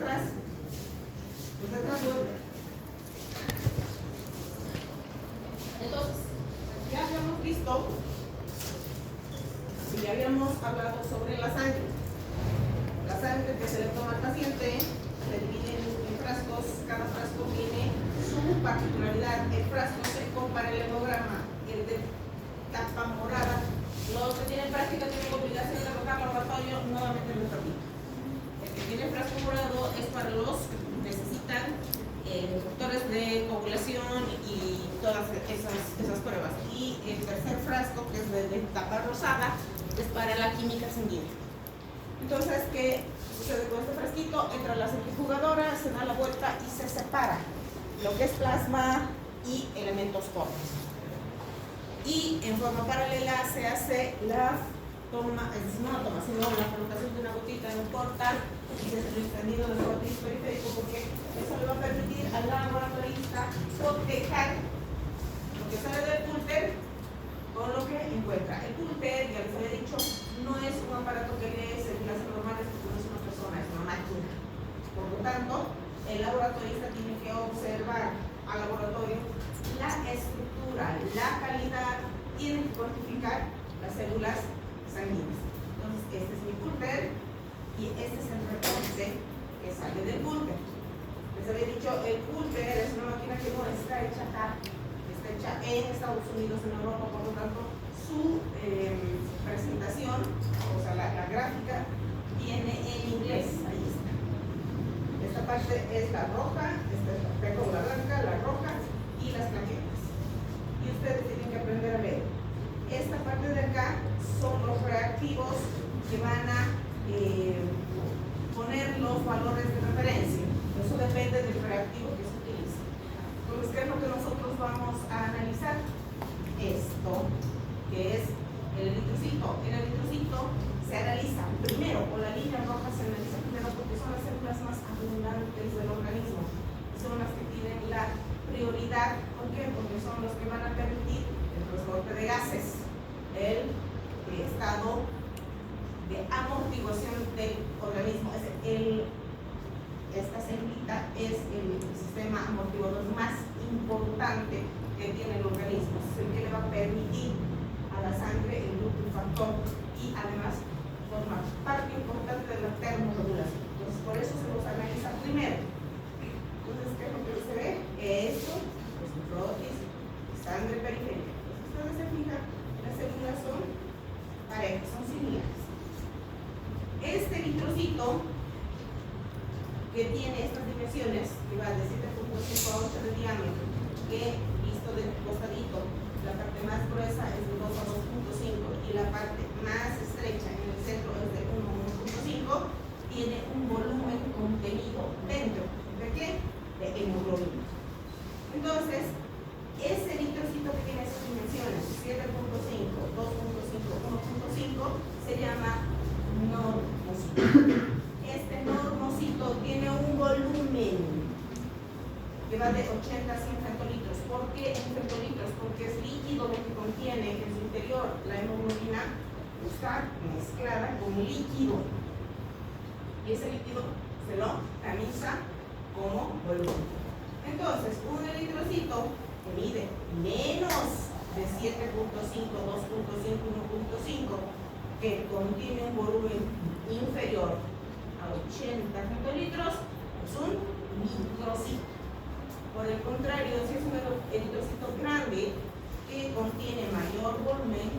atrás. Entonces, ya habíamos visto y ya habíamos hablado sobre la sangre. La sangre que se le toma al paciente se divide en frascos, cada frasco tiene su particularidad. El frasco seco para el hemograma, el de tapa morada. Los que tienen práctica tienen obligación de rotar laboratorio, nuevamente lo repito. El que tiene frasco morado es para los que necesitan factores de coagulación y todas esas pruebas. Y el tercer frasco, que es de tapa rosada, es para la química sanguínea. Entonces, ¿qué sucede con este frasquito? Entra la centrifugadora, se da la vuelta y se separa lo que es plasma y elementos cortos. Y en forma paralela se hace la toma, no la toma, sino la colocación de una gotita en un portal y se el extendido del vórtice periférico, porque eso le va a permitir al laboratorista cotejar lo que sale del pulter con lo que encuentra. El pulter, ya les había dicho, no es un aparato que lee clases normales, porque no es una persona, es una máquina. Por lo tanto, el laboratorista tiene que observar al laboratorio la estructura, la calidad, tiene que cuantificar las células sanguíneas. Entonces, este es mi pulter y este es el reporte que sale del pulter. Les había dicho, el pulter es una máquina que no está hecha acá, está hecha en Estados Unidos, en Europa, por lo tanto, su presentación, o sea, la gráfica, viene en inglés. Ahí está. Esta parte es la roja, esta es la blanca, la roja y las plaquetas. Y ustedes tienen que aprender a leer. Esta parte de acá son los reactivos que van a poner los valores de referencia. Eso depende del reactivo que se utilice. Entonces, ¿qué es lo que nosotros vamos a analizar? Esto, que es el eritrocito. El eritrocito se analiza primero, o la línea roja se analiza primero porque son las células más abundantes del organismo. Son las que tienen la prioridad. ¿Por qué? Porque son los que van a permitir el transporte de gases, el estado de amortiguación del organismo. Esta célula es el sistema amortiguador más importante que tiene el organismo. Es el que le va a permitir a la sangre el factor y además forma parte importante de la termorregulación. Entonces, por eso se los analiza primero. Entonces, ¿qué es lo que se ve? Esto, pues nefrosis, sangre periférica. Entonces, ustedes se fijan, las células son parejas, son similares. Este eritrocito, que tiene estas dimensiones, que va de 7.5 a 8 de diámetro, que visto de costadito, la parte más gruesa es de 2 a 2.5 y la parte más estrecha en el centro es de 1 a 1.5, tiene un volumen contenido dentro. ¿De qué? De hemoglobina. Entonces, ese eritrocito que tiene esas dimensiones, 7.5, 2.5, 1.5, se llama normocito. Este normocito tiene un volumen que va de 80 a 100 hectolitros. ¿Por qué en hectolitros? Porque es líquido lo que contiene en su interior. La hemoglobina está mezclada con líquido. Y ese líquido se lo tamiza como volumen. Entonces, un eritrocito que mide menos de 7.5, 2.5, 1.5, que contiene un volumen inferior a 80 hectolitros, es un microcito. Por el contrario, si es un eritrocito grande que contiene mayor volumen,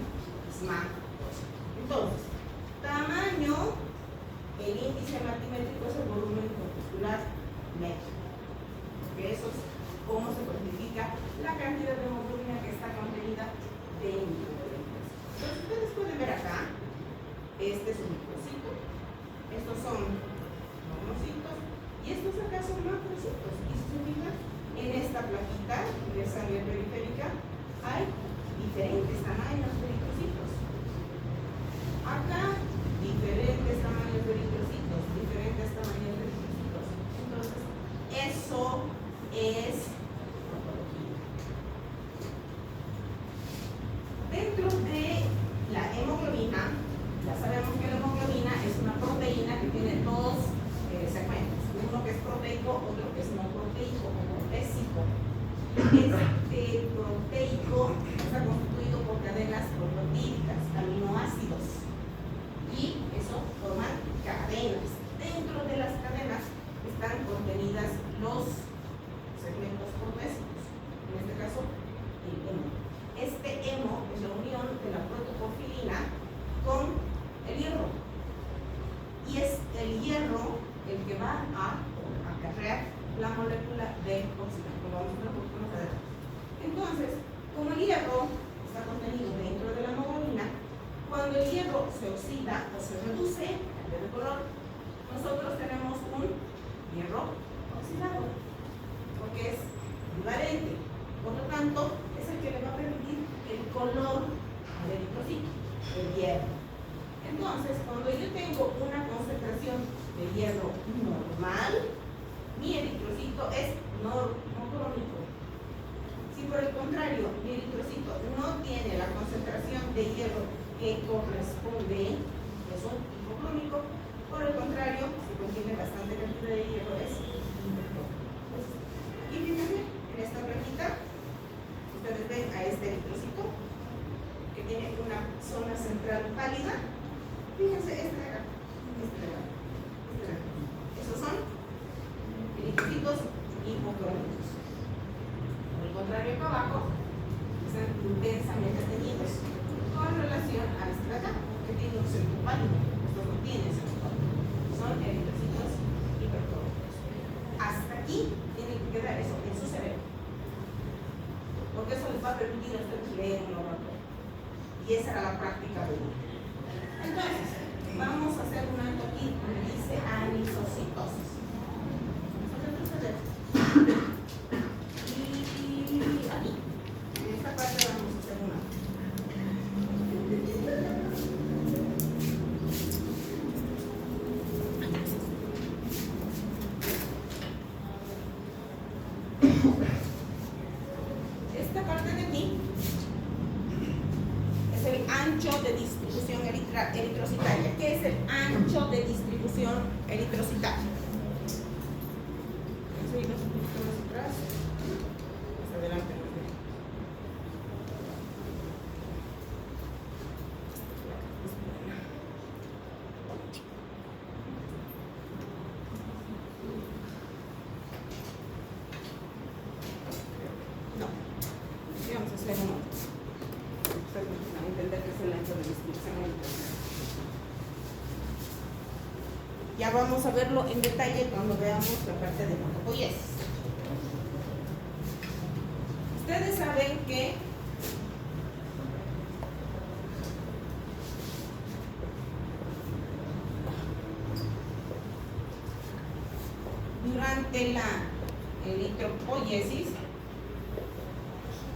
es macrocito. Entonces, tamaño, el índice matimétrico es el volumen corpuscular medio. Porque eso es cómo se cuantifica la cantidad de hemoglobina que está contenida dentro del eritrocito. Entonces, ustedes pueden ver acá, este es un microcito, estos son normocitos y estos acá son macrocitos. Y si se fijan, en esta plaquita de sangre periférica hay diferentes tamaños de eritrocitos. Acá, diferentes tamaños de eritrocitos, diferentes tamaños de eritrocitos. Entonces, eso es morfología. Dentro de la hemoglobina, ya sabemos que la hemoglobina es una proteína que tiene dos segmentos. Uno proteico o protésico. Este proteico está constituido por cadenas proteídicas, aminoácidos, y eso forman cadenas. Dentro de las cadenas están contenidas los segmentos protésicos, en este caso el hemo. Este hemo es la unión de la protoporfirina con el hierro, y es el hierro el que va a acarrear la molécula de oxígeno. Vamos a ver un poquito más adelante. Entonces, como el hierro está contenido dentro de la hemoglobina, cuando el hierro se oxida o se reduce, cambia de color, nosotros tenemos un hierro oxidado, porque es bivalente. Por lo tanto, es el que le va a permitir el color al eritrocito, el hierro. Entonces, cuando yo tengo una concentración de hierro normal, mi eritrocito es normocrómico. Si por el contrario mi eritrocito no tiene la concentración de hierro que corresponde, es un hipocrómico. Por el contrario, si contiene bastante cantidad de hierro, es hipercrómico. Y fíjense, en esta plantita, ustedes ven a este eritrocito que tiene una zona central pálida. Fíjense, este de acá, este de acá, este de acá. Esos son eritrocitos hipocrómicos. Por el contrario, acá abajo están intensamente teñidos con relación a este de acá, que tiene un centro pálido. Esto no tiene centro pálido. Son eritrocitos hipercrómicos. Hasta aquí tiene que quedar eso en su cerebro, porque eso les va a permitir a ustedes leer un laboratorio. Y esa era la práctica de uno. Entonces, vamos a hacer un alto aquí donde dice anisocitosis. Y aquí, en esta parte vamos a hacer una. Esta parte de aquí es el ancho de distribución eritrocitaria. ¿Qué es el ancho de distribución eritrocitaria? Seguimos un poquito más atrás. Más adelante. No. Vamos a hacer uno. Ustedes van a entender que es el ancho de distribución eritrocitaria. Ya vamos a verlo en detalle cuando veamos la parte de hematopoiesis. Ustedes saben que durante la eritropoiesis,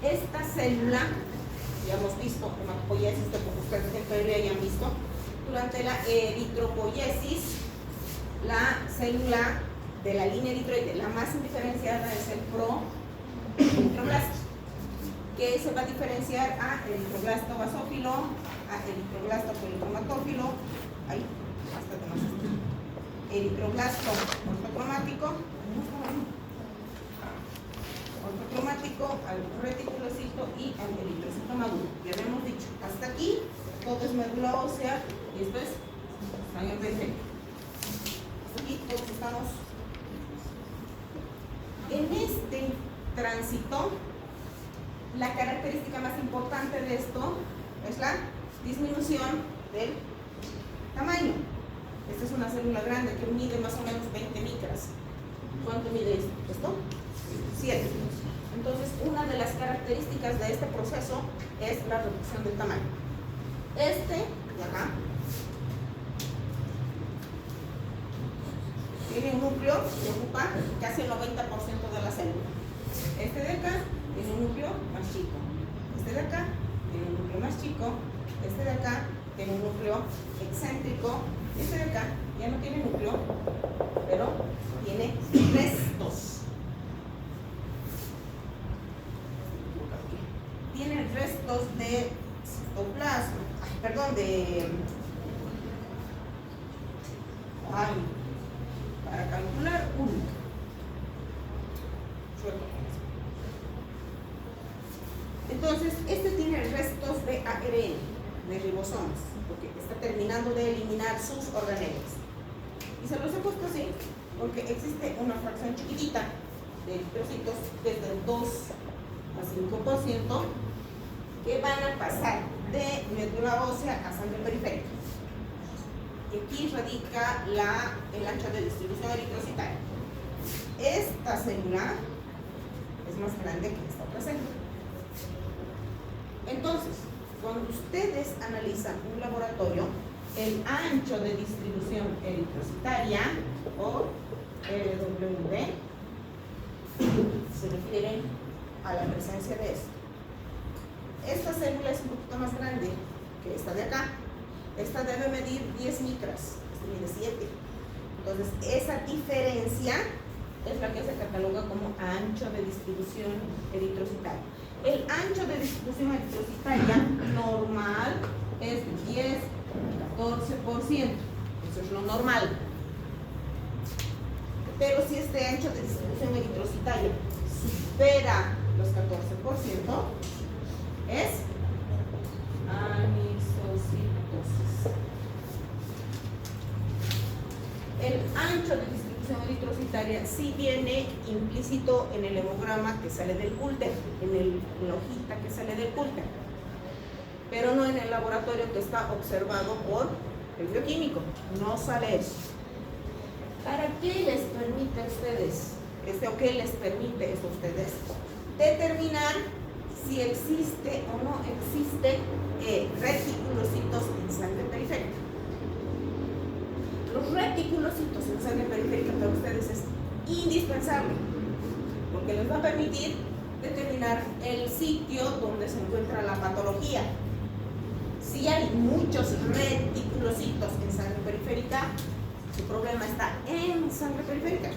esta célula, ya hemos visto hematopoiesis, que ustedes en teoría ya han visto, durante la eritropoiesis, la célula de la línea eritroide, la más diferenciada, es el proeritroblasto, que se va a diferenciar a eritroblasto basófilo, a eritroblasto policromatófilo, ahí, hasta demás, eritroblasto ortocromático, al reticulocito y al eritrocito maduro. Ya habíamos dicho, hasta aquí todo es médula ósea y esto es sangre periférica. Aquí todos estamos en este tránsito. La característica más importante de esto es la disminución del tamaño. Esta es una célula grande que mide más o menos 20 micras. ¿Cuánto mide esto? ¿Esto? 7. Entonces, una de las características de este proceso es la reducción del tamaño. Este de acá tiene un núcleo que ocupa casi el 90% de la célula. Este de acá tiene un núcleo más chico. Este de acá tiene un núcleo más chico. Este de acá tiene un núcleo excéntrico. Este de acá ya no tiene núcleo, pero tiene restos. Tiene restos de citoplasma, para calcular 1. de eliminar sus organelas. Y se los he puesto así porque existe una fracción chiquitita de eritrocitos desde el 2 a 5% que van a pasar de médula ósea a sangre periférica. Y aquí radica el ancho de distribución eritrocitaria. Esta célula es más grande que esta otra célula. Entonces, cuando ustedes analizan un laboratorio, el ancho de distribución eritrocitaria, o RWD, se refiere a la presencia de esto. Esta célula es un poquito más grande que esta de acá. Esta debe medir 10 micras, esta mide 7. Entonces, esa diferencia es la que se cataloga como ancho de distribución eritrocitaria. El ancho de distribución eritrocitaria normal es 10-14%. Eso es lo normal. Pero si este ancho de distribución eritrocitaria supera los 14%, es anisocitosis. El ancho de distribución eritrocitaria sí viene implícito en el hemograma que sale del cúlter, en la hojita que sale del cúlter, pero no en el laboratorio que está observado por el bioquímico. No sale eso. ¿Para qué les permite a ustedes, o qué les permite eso a ustedes? Determinar si existe o no existe reticulocitos en sangre periférica. Los reticulocitos en sangre periférica para ustedes es indispensable, porque les va a permitir determinar el sitio donde se encuentra la patología. Si hay muchos reticulocitos en sangre periférica, su problema está en sangre periférica.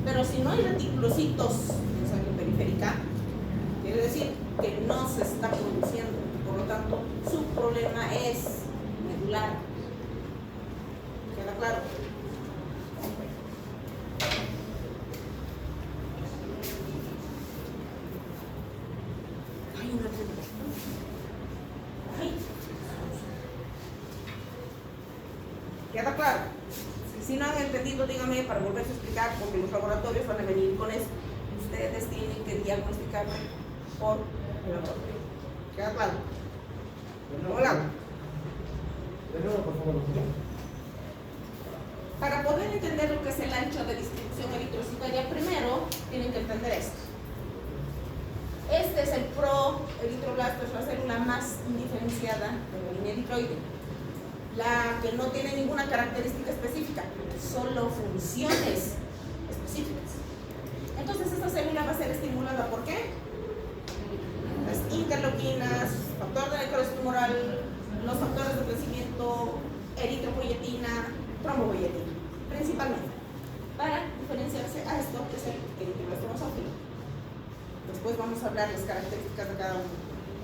Pero si no hay reticulocitos en sangre periférica, quiere decir que no se está produciendo. Por lo tanto, su problema es medular. ¿Queda claro? Hay una pregunta. ¿Queda claro? Si no han entendido, díganme para volverse a explicar, porque los laboratorios van a venir con eso. Ustedes tienen que diagnosticar por el laboratorio. ¿Queda claro? Hola. Por favor. Para poder entender lo que es el ancho de distribución eritrocitaria, primero tienen que entender esto. Este es el proeritroblasto, es la célula más indiferenciada de la línea eritroide, la que no tiene ninguna característica específica, solo funciones específicas. Entonces esta célula va a ser estimulada ¿por qué? Las interleuquinas, factor de necrosis tumoral, los factores de crecimiento, eritropoyetina, trombopoyetina, principalmente, para diferenciarse a esto que es el eritroblasto basófilo. Después vamos a hablar las características de cada uno.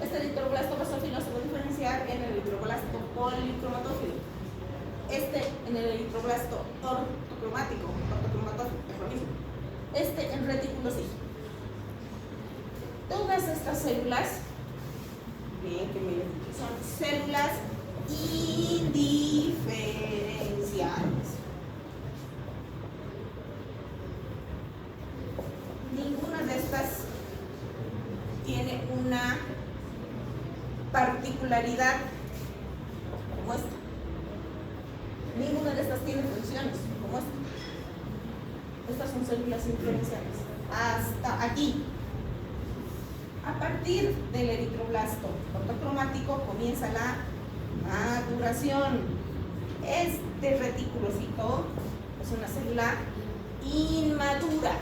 Este eritroblasto basófilo se va a diferenciar en el eritroblasto policromatófilo. Este en el eritroblasto ortocromático, ortocromatófilo, es lo mismo. Este en reticulocito. Todas estas células, bien que me son células indiferenciables. Ninguna de estas tiene una particularidad como esta. Ninguna de estas tiene funciones como esta. Estas son células indiferenciables. Hasta aquí. A partir del eritroblasto ortocromático comienza la maduración. Este reticulocito es una célula inmadura.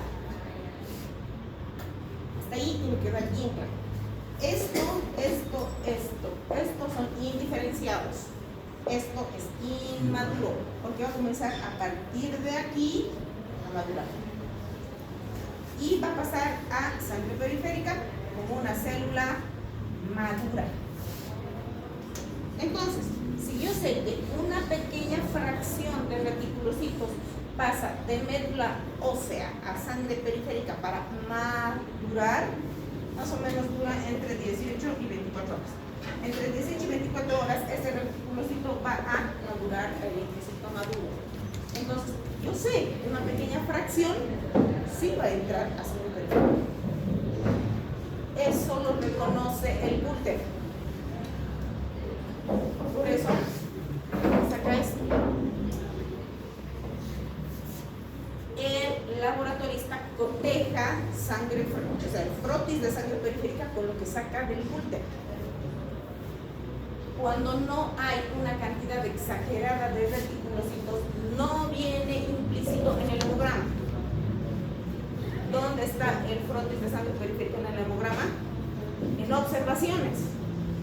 Hasta ahí tiene que quedar bien claro. Estos son indiferenciados. Esto es inmaduro, porque va a comenzar a partir de aquí a madurar. Y va a pasar a sangre periférica como una célula madura. Entonces, si yo sé que una pequeña fracción de reticulocitos pasa de médula ósea a sangre periférica para madurar, más o menos dura entre 18 y 24 horas. entre 18 y 24 horas, ese reticulocito va a madurar el eritrocito maduro. Entonces, yo sé que una pequeña fracción sí va a entrar a sangre periférica. Eso lo reconoce el Gürtel. Por eso, saca esto. El laboratorista coteja sangre, o sea, el frotis de sangre periférica con lo que saca del Gürtel. Cuando no hay una cantidad exagerada de reticulocitos, no viene implícito en el hemograma. ¿Dónde está el frotis de sangre periférica en el hemograma? En observaciones.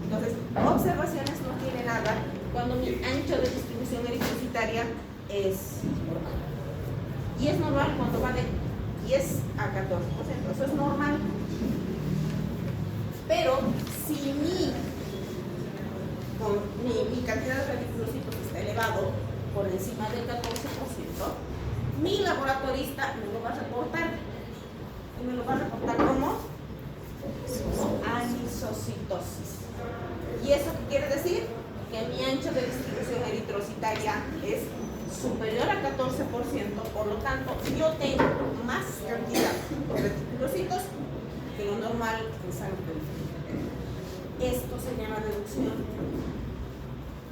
Entonces, observaciones no tiene nada cuando mi ancho de distribución eritrocitaria es normal. Y es normal cuando va de 10 a 14%. Eso es normal. Pero si mi cantidad de reticulocitos está elevado por encima del 14%, mi laboratorista me lo va a reportar. Y me lo va a reportar como anisocitosis. ¿Y eso qué quiere decir? Que mi ancho de distribución eritrocitaria es superior al 14%, por lo tanto, yo tengo más cantidad de reticulocitos que lo normal en sangre periférica. Esto se llama deducción.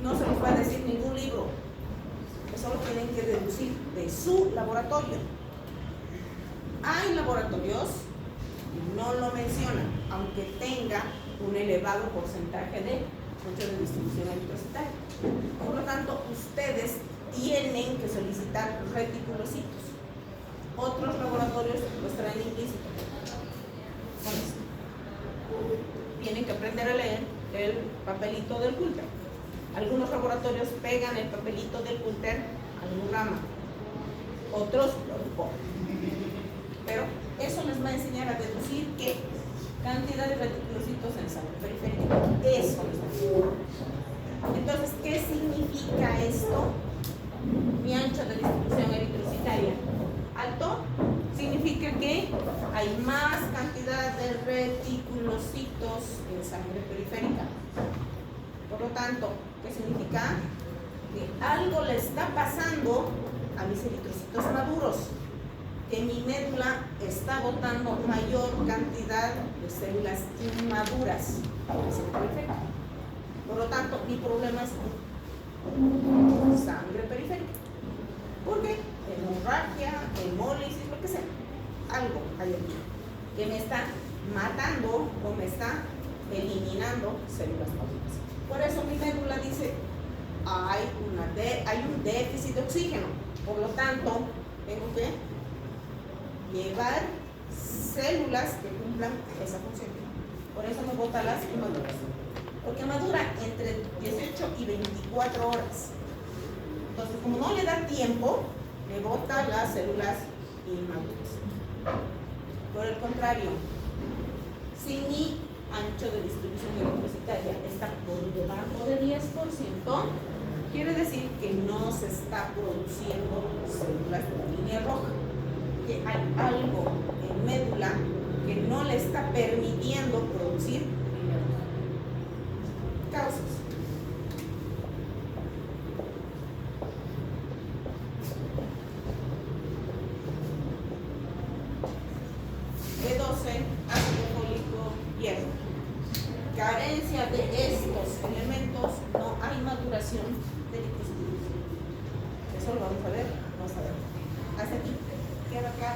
No se los va a decir ningún libro. Eso lo tienen que deducir de su laboratorio. Hay laboratorios que no lo mencionan, aunque tenga un elevado porcentaje de ancho de distribución eritrocitaria. Por lo tanto, ustedes tienen que solicitar reticulocitos. Otros laboratorios los traen implícito. Con esto. Tienen que aprender a leer el papelito del Gürtel. Algunos laboratorios pegan el papelito del Gürtel al hemograma. Otros lo recogen. Pero eso les va a enseñar a deducir qué cantidad de reticulocitos en sangre periférica. Eso les va a enseñar. Entonces, ¿qué significa esto? Mi ancho de distribución eritrocitaria alto significa que hay más cantidad de reticulocitos en sangre periférica. Por lo tanto, ¿qué significa? Que algo le está pasando a mis eritrocitos maduros, que mi médula está botando mayor cantidad de células inmaduras en sangre periférica. Por lo tanto, mi problema es sangre periférica. ¿Por qué? Hemorragia, hemólisis, lo que sea. Algo hay aquí que me está matando o me está eliminando células maduras. Por eso mi médula dice, hay un déficit de oxígeno. Por lo tanto, tengo que llevar células que cumplan esa función. Por eso me bota las inmaduras. Porque madura entre 18 y 24 horas. Entonces, como no le da tiempo, me bota las células inmaduras. Por el contrario, si mi ancho de distribución eritrocitaria está por debajo de 10%, quiere decir que no se está produciendo células de la línea roja. Que hay algo en médula que no le está permitiendo producir línea roja. Causas. B12, ácido fólico, hierro. Carencia de estos elementos, no hay maduración de eritrocitos. Eso lo vamos a ver más adelante. Hasta aquí, queda acá.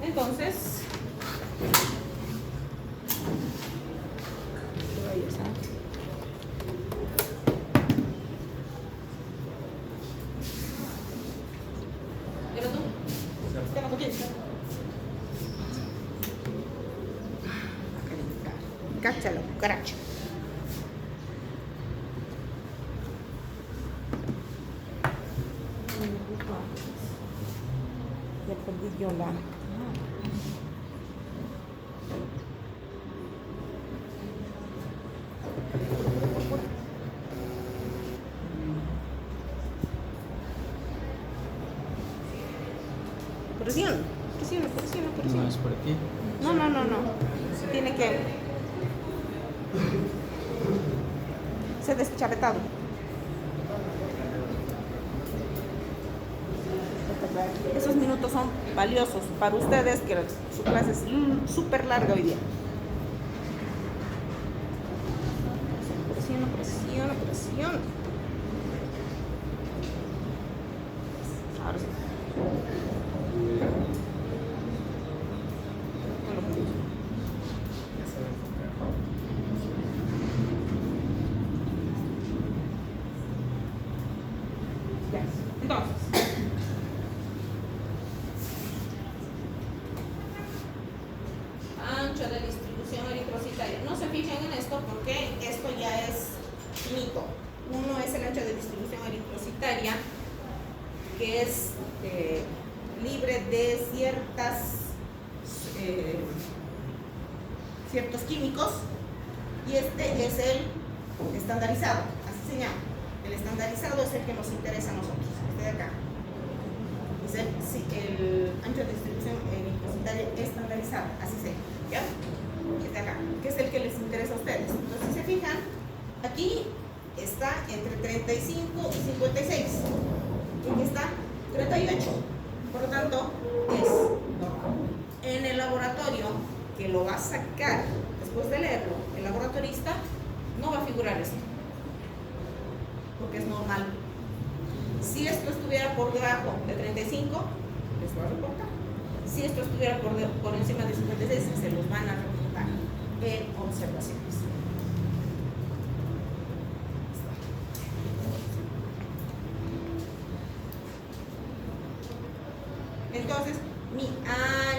Entonces, ¿pero tú? ¿Qué no quieres? Cáchalo, cucaracha. Ya perdí yo la... Presiona. No es por aquí. No. Tiene que ser deschavetado. Esos minutos son valiosos para ustedes, que su clase es súper larga hoy día. Presiona. Ahora sí. Ya. Entonces, ancho de distribución eritrocitaria. No se fijen en esto porque esto ya es mito. Uno es el ancho de distribución eritrocitaria, que es libre de ciertos químicos, y este es el estandarizado, así se llama. El estandarizado es el que nos interesa a nosotros, este de acá. Es el ancho de distribución eritrocitaria estandarizado, así se llama, ¿ya? Este de acá, que es el que les interesa a ustedes. Entonces, si se fijan, aquí está entre 35 y 56. Y aquí está 38. Por lo tanto, es normal. En el laboratorio, que lo va a sacar después de leerlo, el laboratorista no va a figurar esto, porque es normal. Si esto estuviera por debajo de 35, les va a reportar. Si esto estuviera por encima de 56, se los van a reportar en observaciones. Entonces, mi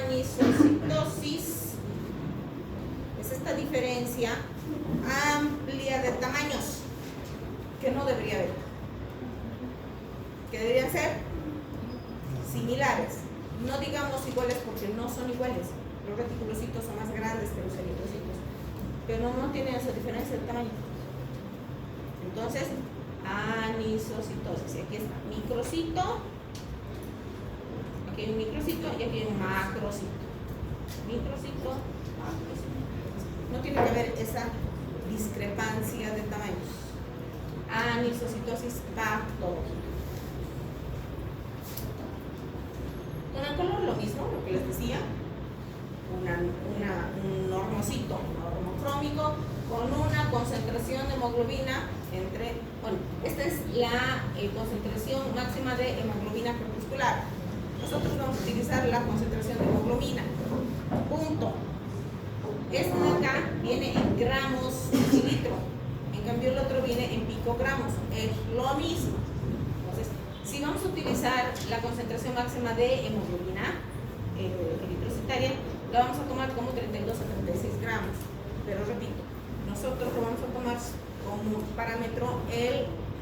anisocitosis es esta diferencia amplia de tamaños que no debería haber, que deberían ser similares, no digamos iguales porque no son iguales. Los reticulocitos son más grandes que los eritrocitos, pero no tienen esa diferencia de tamaño. Entonces, anisocitosis. Y aquí está microcito. Aquí hay un microcito y aquí hay un macrocito. Microcito, macrocito. No tiene que haber esa discrepancia de tamaños. Anisocitosis patológica. Con el color lo mismo, lo que les decía. Un normocito, normocrómico, con una concentración de hemoglobina esta es la concentración máxima de hemoglobina corpuscular. Nosotros vamos a utilizar la concentración de hemoglobina. Punto. Este de acá viene en gramos mililitro. En cambio el otro viene en picogramos. Es lo mismo. Entonces, si vamos a utilizar la concentración máxima de hemoglobina eritrocitaria, la vamos a tomar como 32 a 36 gramos. Pero repito, nosotros lo vamos a tomar como parámetro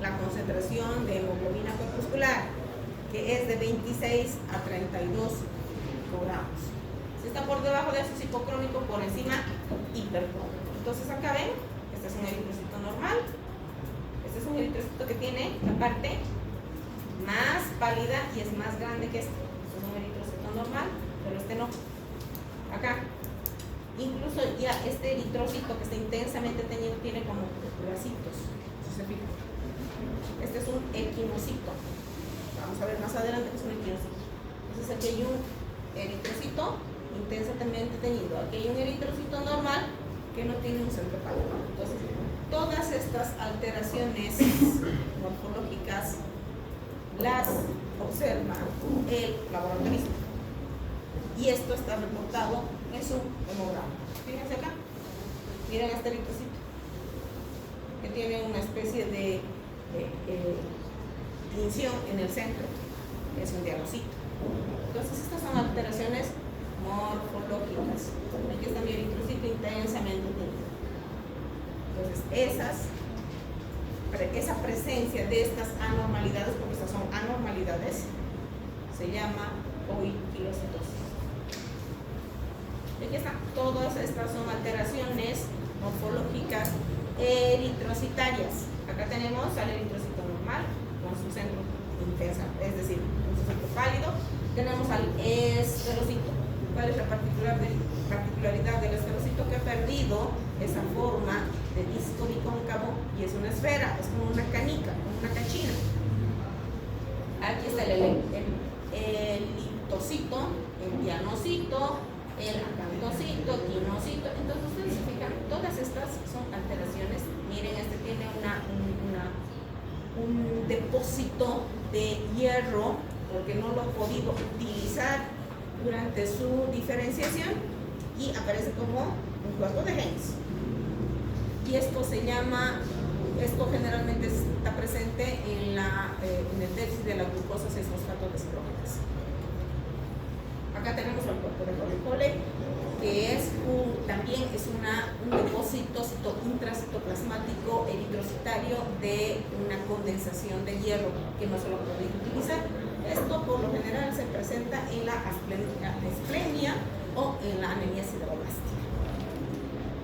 la concentración de hemoglobina corpuscular, que es de 26 a 32 gramos. Si está por debajo de eso es hipocrómico, por encima hipercrómico. Entonces acá ven, este es un eritrocito normal, este es un eritrocito que tiene la parte más pálida y es más grande que este. Este es un eritrocito normal, pero este no. Acá, incluso ya este eritrocito que está intensamente teñido tiene como bracitos, si se fijan. Este es un equinocito. Vamos a ver más adelante que es un equinocito. Entonces aquí hay un eritrocito intensamente teñido. Aquí hay un eritrocito normal que no tiene un centro pálido. Entonces, todas estas alteraciones morfológicas las observa el laboratorista. Y esto está reportado en su hemograma. Fíjense acá. Miren este eritrocito, que tiene una especie de tinción en el centro. Es un diagnosito. Entonces, estas son alteraciones morfológicas. Aquí está mi eritrocito intensamente teñido. Entonces, esa presencia de estas anormalidades, porque estas son anormalidades, se llama poiquilocitosis. Aquí están, todas estas son alteraciones morfológicas eritrocitarias. Acá tenemos al eritrocito normal con su centro intensa, es decir, con su centro pálido. Tenemos al esferocito. ¿Cuál es la particularidad del esferocito? Que ha perdido esa forma de disco bicóncavo y es una esfera, es como una canica, como una cachina. Aquí está el litocito, el pianocito, el acantocito, quinocito. Entonces ustedes se fijan, todas estas son alteraciones. Miren, este tiene un depósito de hierro porque no lo ha podido utilizar durante su diferenciación y aparece como un cuerpo de Heinz. Y esto se llama, esto generalmente está presente en el déficit de la glucosa 6-fosfato deshidrogenasa. Acá tenemos el cuerpo de Cole, que también es un depósito intracitoplasmático eritrocitario de una condensación de hierro que no se lo puede utilizar. Esto por lo general se presenta en la asplenia o en la anemia sideroblástica.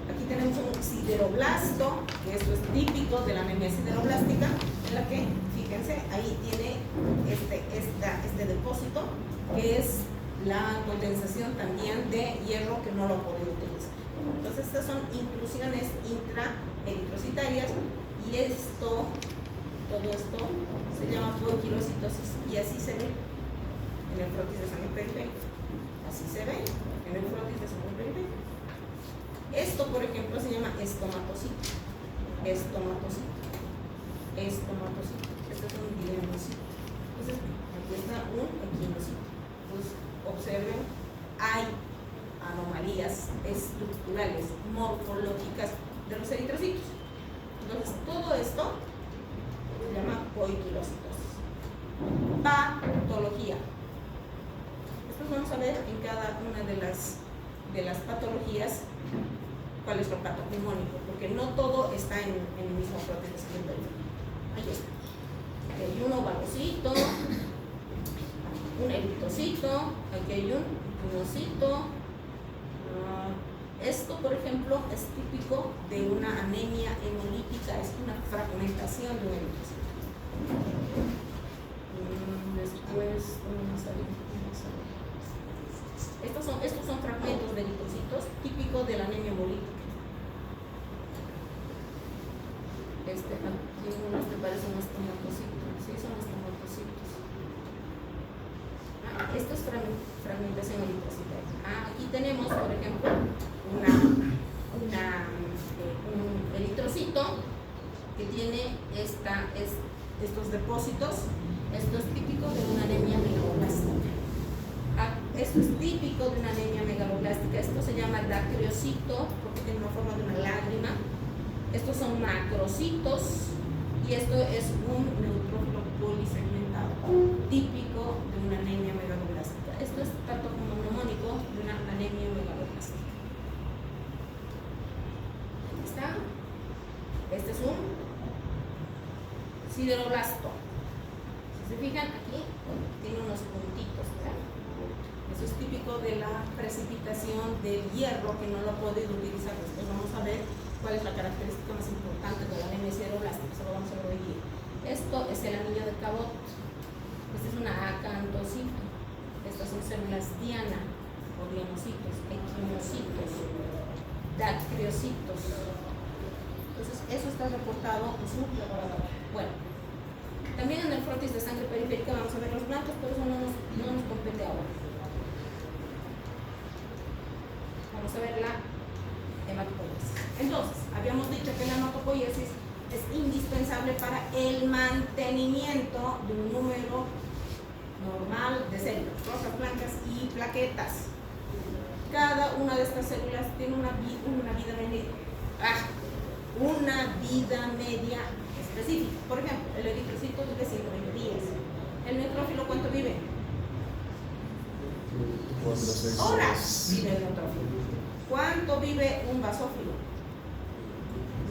Aquí tenemos un sideroblasto, que esto es típico de la anemia sideroblástica, en la que, fíjense, ahí tiene este depósito, que es la condensación también de hierro que no lo puede utilizar. Entonces estas son inclusiones intraeritrocitarias y todo esto se llama poiquilocitosis y así se ve en el frotis de sangre periférica. Así se ve en el frotis de sangre periférica. Esto, por ejemplo, se llama estomatocito. Estomatocito. Este es un diagnóstico. Entonces, aquí está un equinocito. Pues observen, hay anomalías estructurales, morfológicas de los eritrocitos. Entonces, todo esto se llama poiquilocitosis. Patología. Después vamos a ver en cada una de las patologías cuál es lo patognomónico, porque no todo está en el mismo frotis de sangre periférica. Ahí está. Aquí hay un ovalocito, un eritocito, aquí hay un pinocito. Esto, por ejemplo, es típico de una anemia hemolítica, es una fragmentación de un eritocito. Después, estos son fragmentos de eritocitos típicos de la anemia hemolítica. Aquí unos te parecen unos estomatocitos, sí, son estomatocitos. Esto es fragmentación eritrocitaria. Aquí tenemos, por ejemplo, un eritrocito que tiene estos depósitos. Esto es típico de una anemia megaloblástica. Esto es típico de una anemia megaloblástica. Esto se llama dacriocito porque tiene una forma de una lágrima. Estos son macrocitos y esto es un neutrófilo polisegmentado, típico de una anemia megaloblástica. Esto es tanto como mnemónico de una anemia megaloblástica. Aquí está. Este es un sideroblasto. Si se fijan aquí, tiene unos puntitos, ¿verdad? Eso es típico de la precipitación del hierro que no lo puede utilizar. Después vamos a ver cuál es la característica más importante de la anemia sideroblástica. Eso lo vamos a ver hoy. Esto es el anillo de Cabot. Esta es una acantocita. Estas son células diana o dianocitos, equinocitos, dacriocitos. Entonces, eso está reportado en su laboratorio. Bueno, también en el frotis de sangre periférica vamos a ver los blancos, pero eso no nos compete ahora. Vamos a ver la hematopoiesis. Entonces, habíamos dicho que la hematopoiesis es indispensable para el mantenimiento de un número normal de células, rojas, blancas y plaquetas. Cada una de estas células tiene una vida media específica. Por ejemplo, el eritrocito vive 120 días. ¿El neutrófilo cuánto vive? 4 Horas vive el neutrófilo. ¿Cuánto vive un basófilo?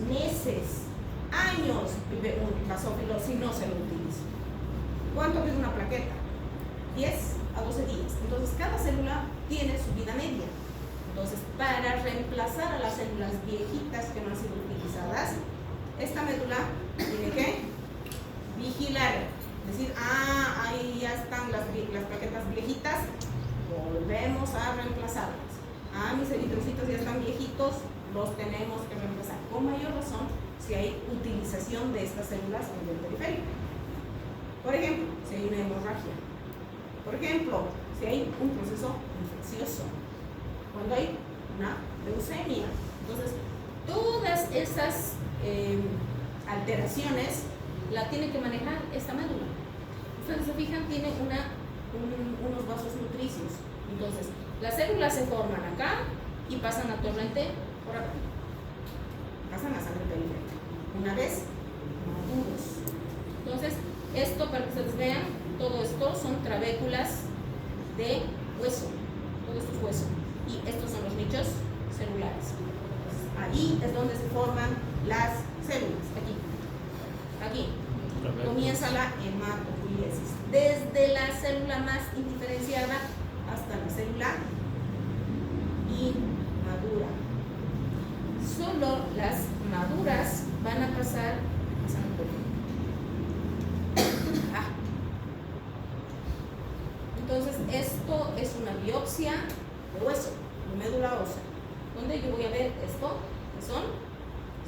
Meses, años vive un basófilo si no se lo utiliza. ¿Cuánto vive una plaqueta? 10 a 12 días. Entonces, cada célula tiene su vida media. Entonces, para reemplazar a las células viejitas que no han sido utilizadas, esta médula tiene que vigilar. Es decir, ahí ya están las plaquetas viejitas, volvemos a reemplazarlas. Mis eritrocitos ya están viejitos, los tenemos que reemplazar. Con mayor razón, si hay utilización de estas células a nivel periférico. Por ejemplo, si hay una hemorragia. Por ejemplo, si hay un proceso infeccioso. Cuando hay una leucemia. Entonces, todas esas alteraciones la tiene que manejar esta médula. Ustedes se fijan, tiene unos vasos nutricios. Entonces, las células se forman acá y pasan a torrente por acá. Pasan a sangre periférica. Una vez maduros. Entonces, esto para que ustedes vean, todo esto son trabéculas de hueso. Todo esto es hueso. Y estos son los nichos celulares. Entonces, ahí es donde se forman las células. Aquí comienza la hematopoiesis. Desde la célula más indiferenciada hasta la célula inmadura. Solo las maduras van a pasar a sangre. Entonces, esto es una biopsia de hueso, de médula ósea, donde yo voy a ver esto, que son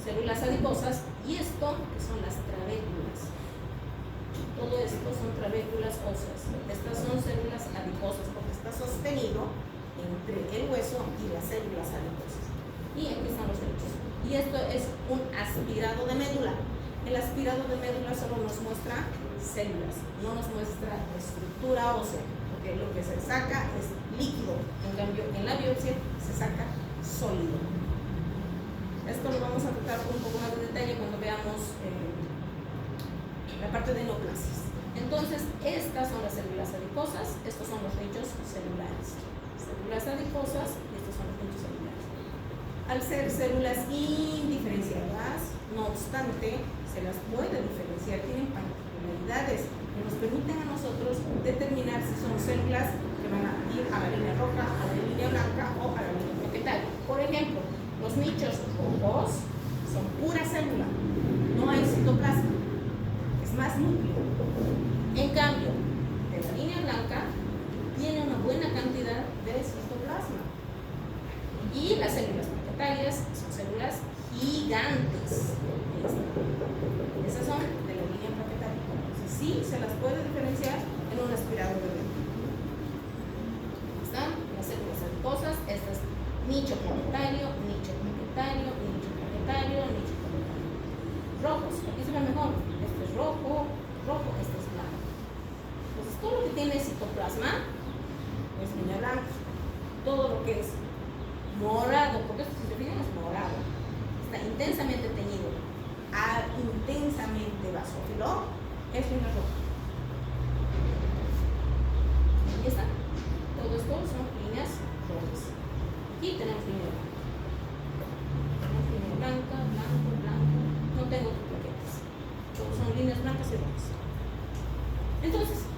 células adiposas, y esto, que son las trabéculas. Todo esto son trabéculas óseas. Estas son células adiposas porque está sostenido entre el hueso y las células adiposas. Y aquí están los hechos. Y esto es un aspirado de médula. El aspirado de médula solo nos muestra células, no nos muestra estructura ósea, porque lo que se saca es líquido. En cambio, en la biopsia se saca sólido. Esto lo vamos a tratar con un poco más de detalle cuando veamos la parte de neoplasia. Entonces, estas son las células adiposas, estos son los nichos celulares. Células adiposas y estos son los nichos celulares. Al ser células indiferenciadas, no obstante, se las puede diferenciar, tienen particularidades que nos permiten a nosotros determinar si son células que van a ir a la línea roja, a la línea blanca o a la línea plaquetaria. Por ejemplo, los nichos rojos son pura célula, no hay citoplasma, es más núcleo. En cambio, de la línea blanca tiene una buena cantidad de citoplasma. Y las células plaquetarias son células gigantes. Esas son de la línea plaquetaria. Entonces, sí se las puede diferenciar en un aspirador de médula. Están las células adiposas, estas nicho planetario, nicho planetario, nicho planetario, nicho planetario. Rojos, aquí se ve mejor. Este es rojo, este es blanco. Entonces, todo lo que tiene citoplasma es línea blanca. Todo lo que es morado, porque esto si se fijan es morado, está intensamente teñido a intensamente basófilo, es línea roja. Aquí está. Todo esto son líneas rojas. Aquí tenemos línea blanca. Tenemos línea blanca, blanco, blanco. No tengo plaquetas. Todos son líneas blancas y rojas. Entonces,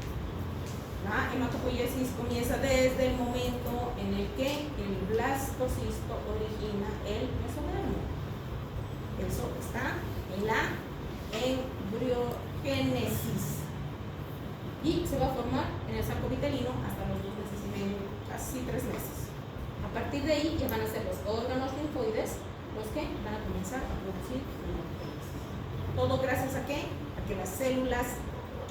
la hematopoiesis comienza desde el momento en el que el blastocisto origina el mesodermo. Eso está en la embriogénesis. Y se va a formar en el saco vitelino hasta los 2 meses y medio, casi 3 meses. A partir de ahí ya van a ser los órganos linfoides los que van a comenzar a producir hematopoiesis. ¿Todo gracias a qué? A que las células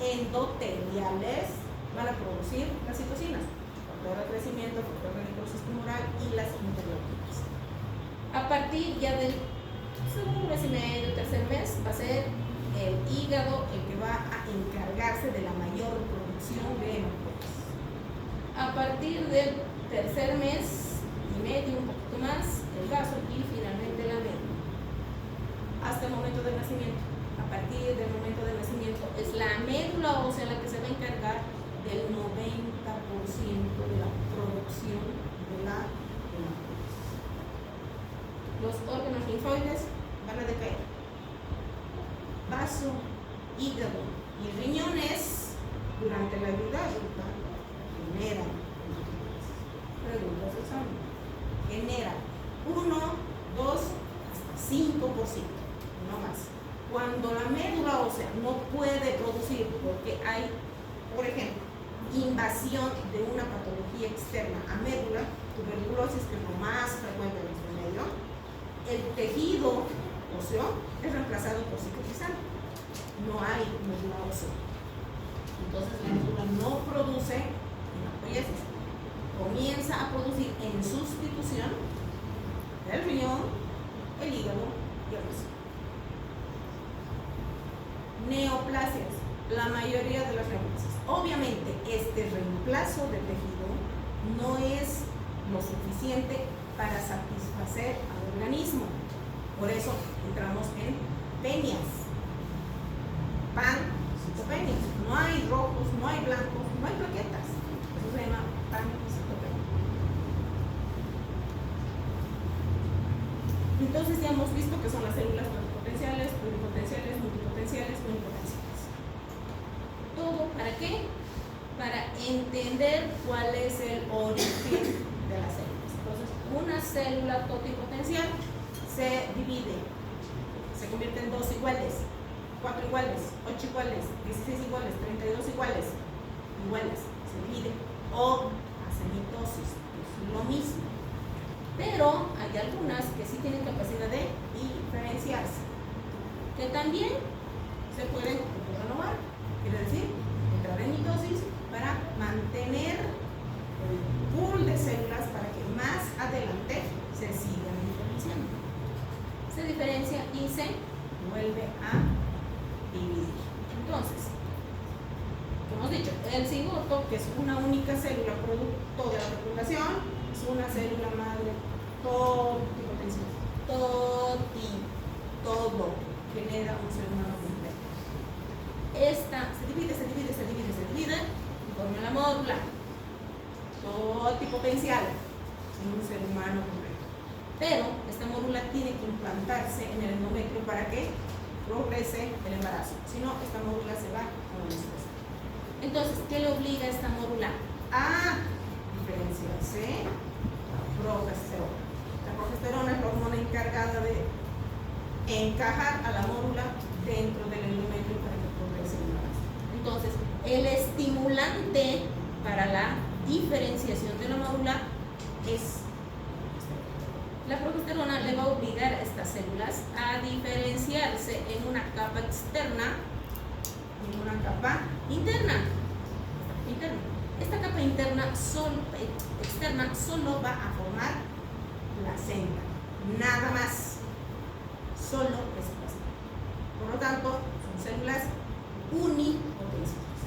endoteliales van a producir las citocinas, factor de crecimiento, factor de necrosis tumoral y las interleuquinas. A partir ya del segundo mes y medio, tercer mes, va a ser el hígado el que va a encargarse de la mayor producción de hematopoiesis. A partir del tercer mes y medio, un poquito más, el vaso y finalmente la médula. Hasta el momento del nacimiento. A partir del momento del nacimiento es la médula ósea la que se va a encargar del 90% de la producción de la hematopoiesis. Los órganos linfoides van a decaer. Vaso, hígado y riñones durante la vida adulta, primero. hay, por ejemplo, invasión de una patología externa a médula, tuberculosis, que es lo más frecuente en nuestro medio, el tejido óseo es reemplazado por cicatrizante. No hay médula ósea. Entonces la médula no produce hematopoiesis. Comienza a producir en sustitución el riñón, el hígado y el riñón. Neoplasias, la mayoría de las neoplasias. Obviamente este reemplazo de tejido no es lo suficiente para satisfacer al organismo. Por eso entramos en penias, pancitopenias. No hay rojos, no hay blancos, no hay plaquetas. Eso se llama pancitopenia. Entonces ya hemos visto que son las células pluripotenciales, pluripotenciales, multipotenciales, unipotenciales. ¿Todo para qué? Para entender cuál es el origen de las células. Entonces, una célula totipotencial se divide, se convierte en 2 iguales, 4 iguales, 8 iguales, 16 iguales, 32 iguales, se divide, o hace mitosis, es lo mismo. Pero hay algunas que sí tienen capacidad de diferenciarse, que también se pueden renovar, quiere decir, entrar en mitosis para mantener el pool de células para que más adelante se sigan diferenciando. Se diferencia y se vuelve a dividir. Entonces, como hemos dicho, el cigoto, que es una única célula producto de la fecundación, es una célula madre totipotencial. Todo genera un ser humano completo. Esta se divide y forma la módula totipotencial en un ser humano completo. Pero esta módula tiene que implantarse en el endometrio para que progrese el embarazo. Si no, esta módula se va a la menstruación. Entonces, ¿qué le obliga a esta módula a diferenciarse? La progesterona. La progesterona es la hormona encargada de encajar a la módula dentro del endometrio para que progrese el embarazo. Entonces, el estimulante para la diferenciación de la módula es la progesterona. Le va a obligar a estas células a diferenciarse en una capa externa y en una capa interna. Esta capa externa solo va a formar placenta, nada más, solo es placenta. Por lo tanto, son células unipotenciales.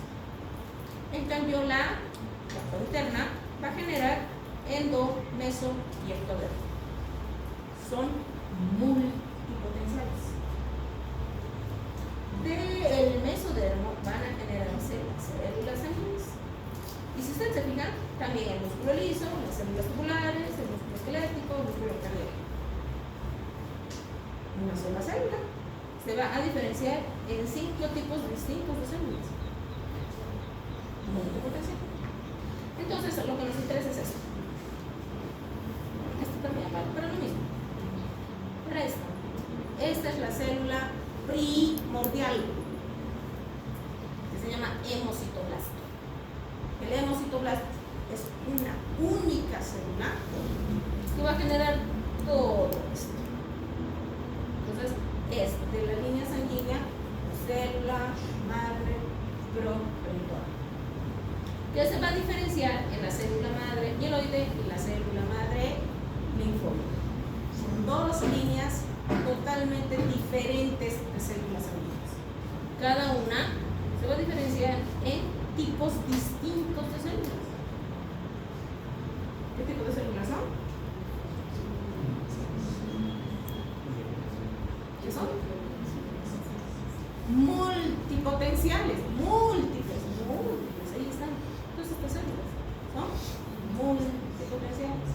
En cambio, la capa interna va a generar endo, meso y ectodermo. Son multipotenciales. Del mesodermo van a generarse las células sanguíneas. Y si ustedes se fijan, también el músculo liso, las células tubulares, el músculo esquelético, el músculo cardíaco. Una sola célula se va a diferenciar en 5 tipos distintos de células. Multipotencial. Entonces, lo que nos interesa es esto. Esto también vale para lo mismo. Para esto. Esta es la célula primordial, que se llama hemocitoblasto. El hemocitoblasto es una única célula que va a generar todo esto. Entonces, es de la línea sanguínea, célula madre progenitora, que se va a diferenciar en la célula madre mieloide y la célula madre linfoide. Son 2 líneas totalmente diferentes de células sanguíneas. Cada una se va a diferenciar en tipos distintos de células. ¿Qué tipo de células son? ¿Qué son? Multipotenciales, múltiples, ahí están. Todas estas células son multipotenciales.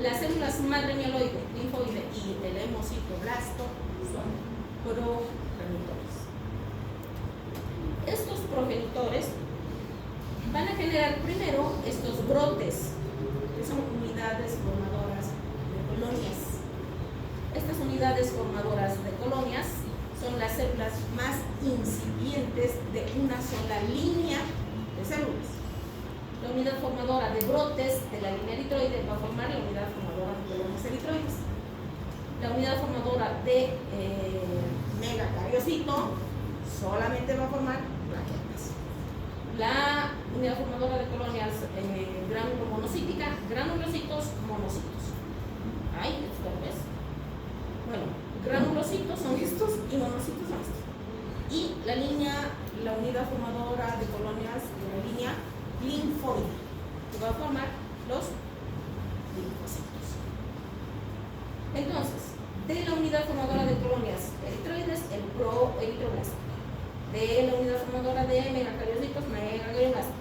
Las células madre mieloide, linfoide y el hemocitoblasto son progenitores. Estos progenitores van a generar primero estos brotes, que son unidades formadoras de colonias. Estas unidades formadoras de colonias son las células más incipientes de una sola línea de células. La unidad formadora de brotes de la línea eritroide va a formar la unidad formadora de los eritroides. La unidad formadora de megacariocito solamente va a formar plaquetas. La unidad formadora de colonias granulomonocítica, granulocitos, monocitos. Ay, ¿esto ves? Bueno, granulocitos son estos y monocitos son estos. Y la unidad formadora de colonias de la línea linfoide, que va a formar los linfocitos. Entonces, de la unidad formadora de colonias eritroides, el proeritroblasto. De la unidad formadora de megacariocitos, megaglioblasto.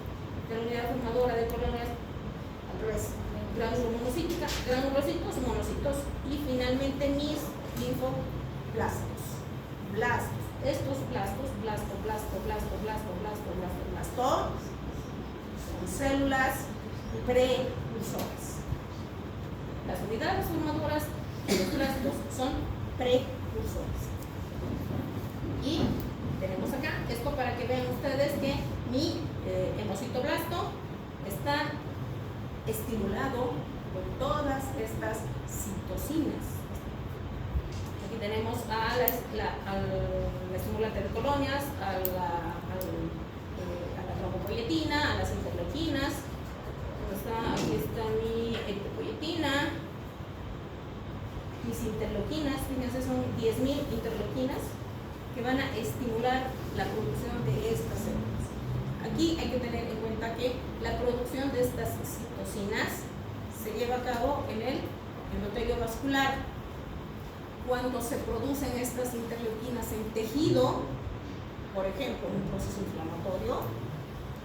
De la unidad formadora de colonias, al revés, granulomonocítica, granulocitos, monocitos. Y finalmente mis linfoblastos. Blastos. Estos blastos, blasto, son células precursoras. Las unidades formadoras de los blastos son precursores. Y tenemos acá esto para que vean ustedes que mi hemocitoblasto está estimulado por todas estas citocinas. Aquí tenemos al estimulante de colonias, a la trombopoietina, a las interleuquinas. Aquí está mi eritropoietina, mis interleuquinas. Fíjense, son 10.000 interleuquinas que van a estimular la producción de estas células. Aquí hay que tener en cuenta que la producción de estas citocinas se lleva a cabo en el endotelio vascular. Cuando se producen estas interleuquinas en tejido, por ejemplo, en un proceso inflamatorio,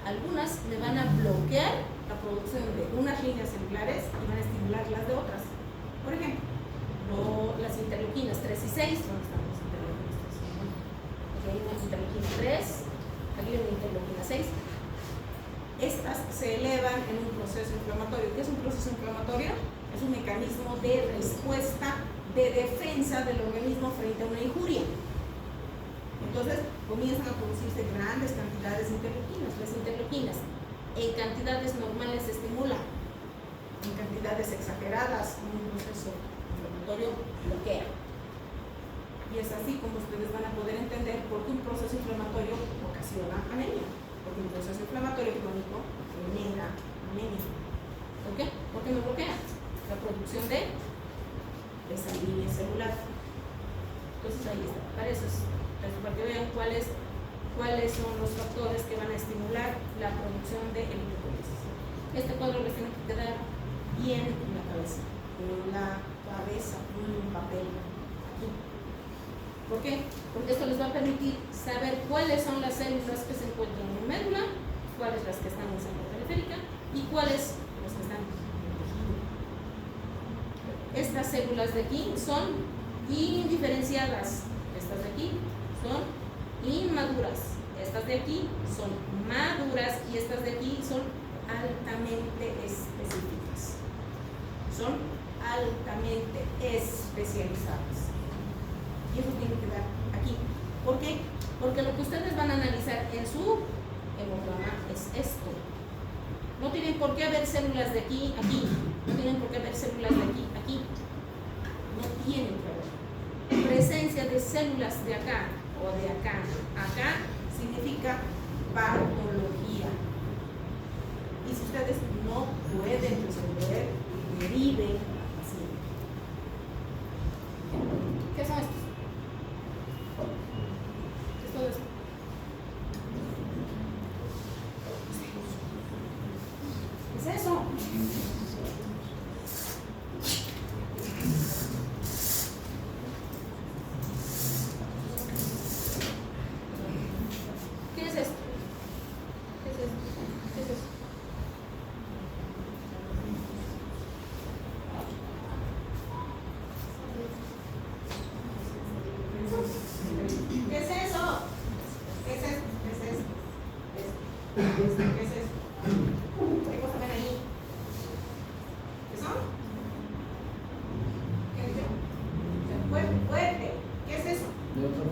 algunas me van a bloquear la producción de unas líneas celulares y van a estimular las de otras. Por ejemplo, las interleuquinas 3 y 6, ¿dónde están las interleuquinas 3 y 6? Aquí hay una interleuquina 3, aquí hay una interleuquina 6. Estas se elevan en un proceso inflamatorio. ¿Qué es un proceso inflamatorio? Es un mecanismo de respuesta de defensa del organismo frente a una injuria. Entonces comienzan a producirse grandes cantidades de interleuquinas. Las interleuquinas en cantidades normales se estimulan, en cantidades exageradas un proceso inflamatorio bloquea. Y es así como ustedes van a poder entender por qué un proceso inflamatorio ocasiona anemia, porque un proceso inflamatorio crónico genera anemia. ¿Por qué? Porque me bloquea la producción de esa línea celular. Entonces ahí está. Para que vean cuáles son los factores que van a estimular la producción de eritropoiesis. Este cuadro les tiene que quedar bien en la cabeza, un papel aquí. ¿Por qué? Porque esto les va a permitir saber cuáles son las células que se encuentran en médula, cuáles las que están en sangre periférica y cuáles las que están en tejido. Estas células de aquí son indiferenciadas, estas de aquí son inmaduras, estas de aquí son maduras y estas de aquí son altamente específicas. Son altamente especializadas. Y eso tiene que dar aquí. ¿Por qué? Porque lo que ustedes van a analizar en su hemograma es esto. No tienen por qué haber células de aquí, aquí. No tienen por qué haber células de aquí, aquí. No tienen que haber. Presencia de células de acá o de acá. Acá significa patología. Y si ustedes no pueden resolver, deriven así. ¿Qué son estos? ¿Qué es todo esto? ¿Qué es eso? ¿Qué es esto? ¿Qué es esto? ¿Qué es esto? ¿Qué es eso? ¿Qué es esto? ¿Qué es esto? ¿Qué es esto? ¿Qué cosa ven ahí? ¿Qué son? ¿Qué es eso? Fuerte, fuerte. ¿Qué es eso? ¿De otro?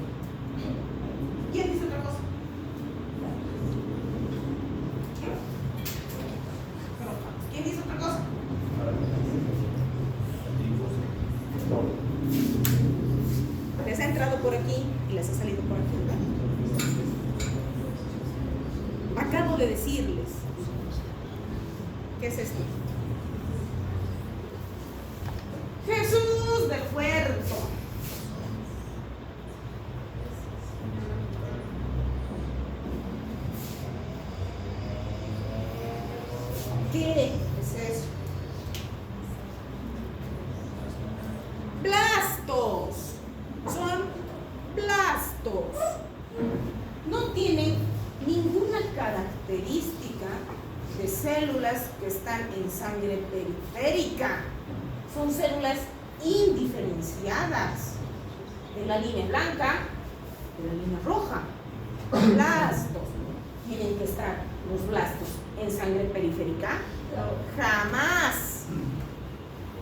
de decirles. ¿Qué es esto? Jesús del Puerto. ¿Qué es eso? Blastos. Son blastos. No tienen ninguna característica de células que están en sangre periférica. Son células indiferenciadas de la línea blanca, de la línea roja. Blastos. Tienen que estar los blastos en sangre periférica. Jamás.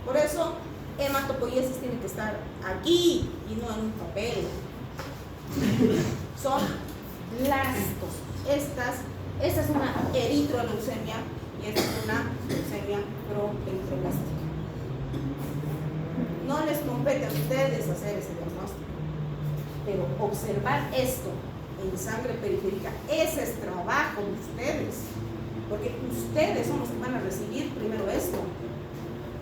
Por eso, hematopoiesis tiene que estar aquí y no en un papel. Son blastos. Esta es una eritroleucemia y esta es una leucemia proeritroblástica. No les compete a ustedes hacer ese diagnóstico, pero observar esto en sangre periférica, ese es trabajo de ustedes, porque ustedes son los que van a recibir primero esto.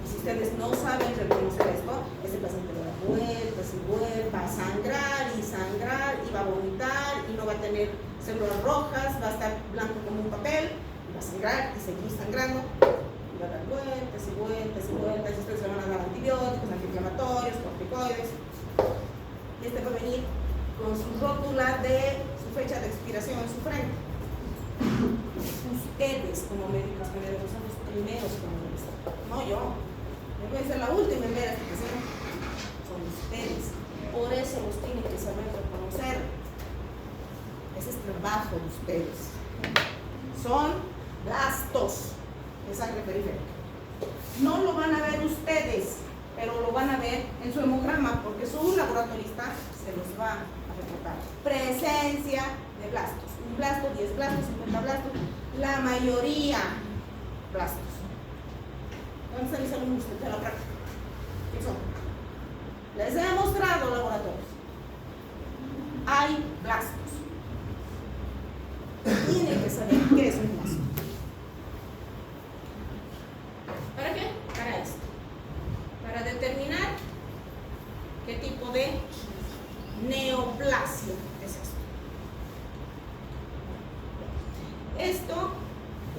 Y si ustedes no saben reconocer esto, ese paciente va a dar vueltas y vueltas, va a sangrar y sangrar y va a vomitar y no va a tener células rojas, va a estar blanco como un papel, y va a sangrar y seguir sangrando, y va a dar vueltas y vueltas y vueltas, y ustedes se van a dar antibióticos, antiinflamatorios, corticoides, y este va a venir con su rótula de su fecha de expiración en su frente. Ustedes como médicos generales son los primeros que van a revisar, no yo. Yo voy a ser la última en ver esta situación. Son ustedes. Por eso los tienen que saber reconocer. Ese es trabajo de ustedes. Son blastos de sangre periférica. No lo van a ver ustedes, pero lo van a ver en su hemograma, porque su laboratorista se los va a reportar. Presencia de blastos. Un blasto, 10 blastos, 50 blastos. La mayoría blastos. ¿Dónde están mis alumnos de la práctica? ¿Qué son? Les he mostrado laboratorios. Hay blastos. Tienen que saber qué es un blasto. ¿Para qué? Para esto. Para determinar qué tipo de neoplasia es esto. Esto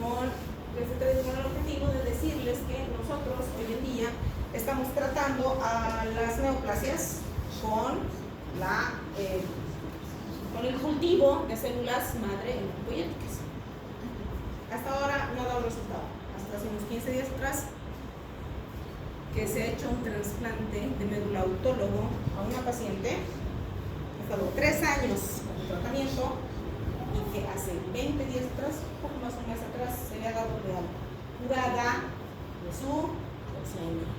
con el objetivo de decirles que nosotros hoy en día estamos tratando a las neoplasias con el cultivo de células madre hematopoyéticas. Hasta ahora no ha dado resultado. Hasta hace unos 15 días atrás que se ha hecho un trasplante de médula autólogo a una paciente que ha estado 3 años con tratamiento y que hace 20 días atrás, poco más de un mes atrás, se le ha dado de alta curada de su leucemia.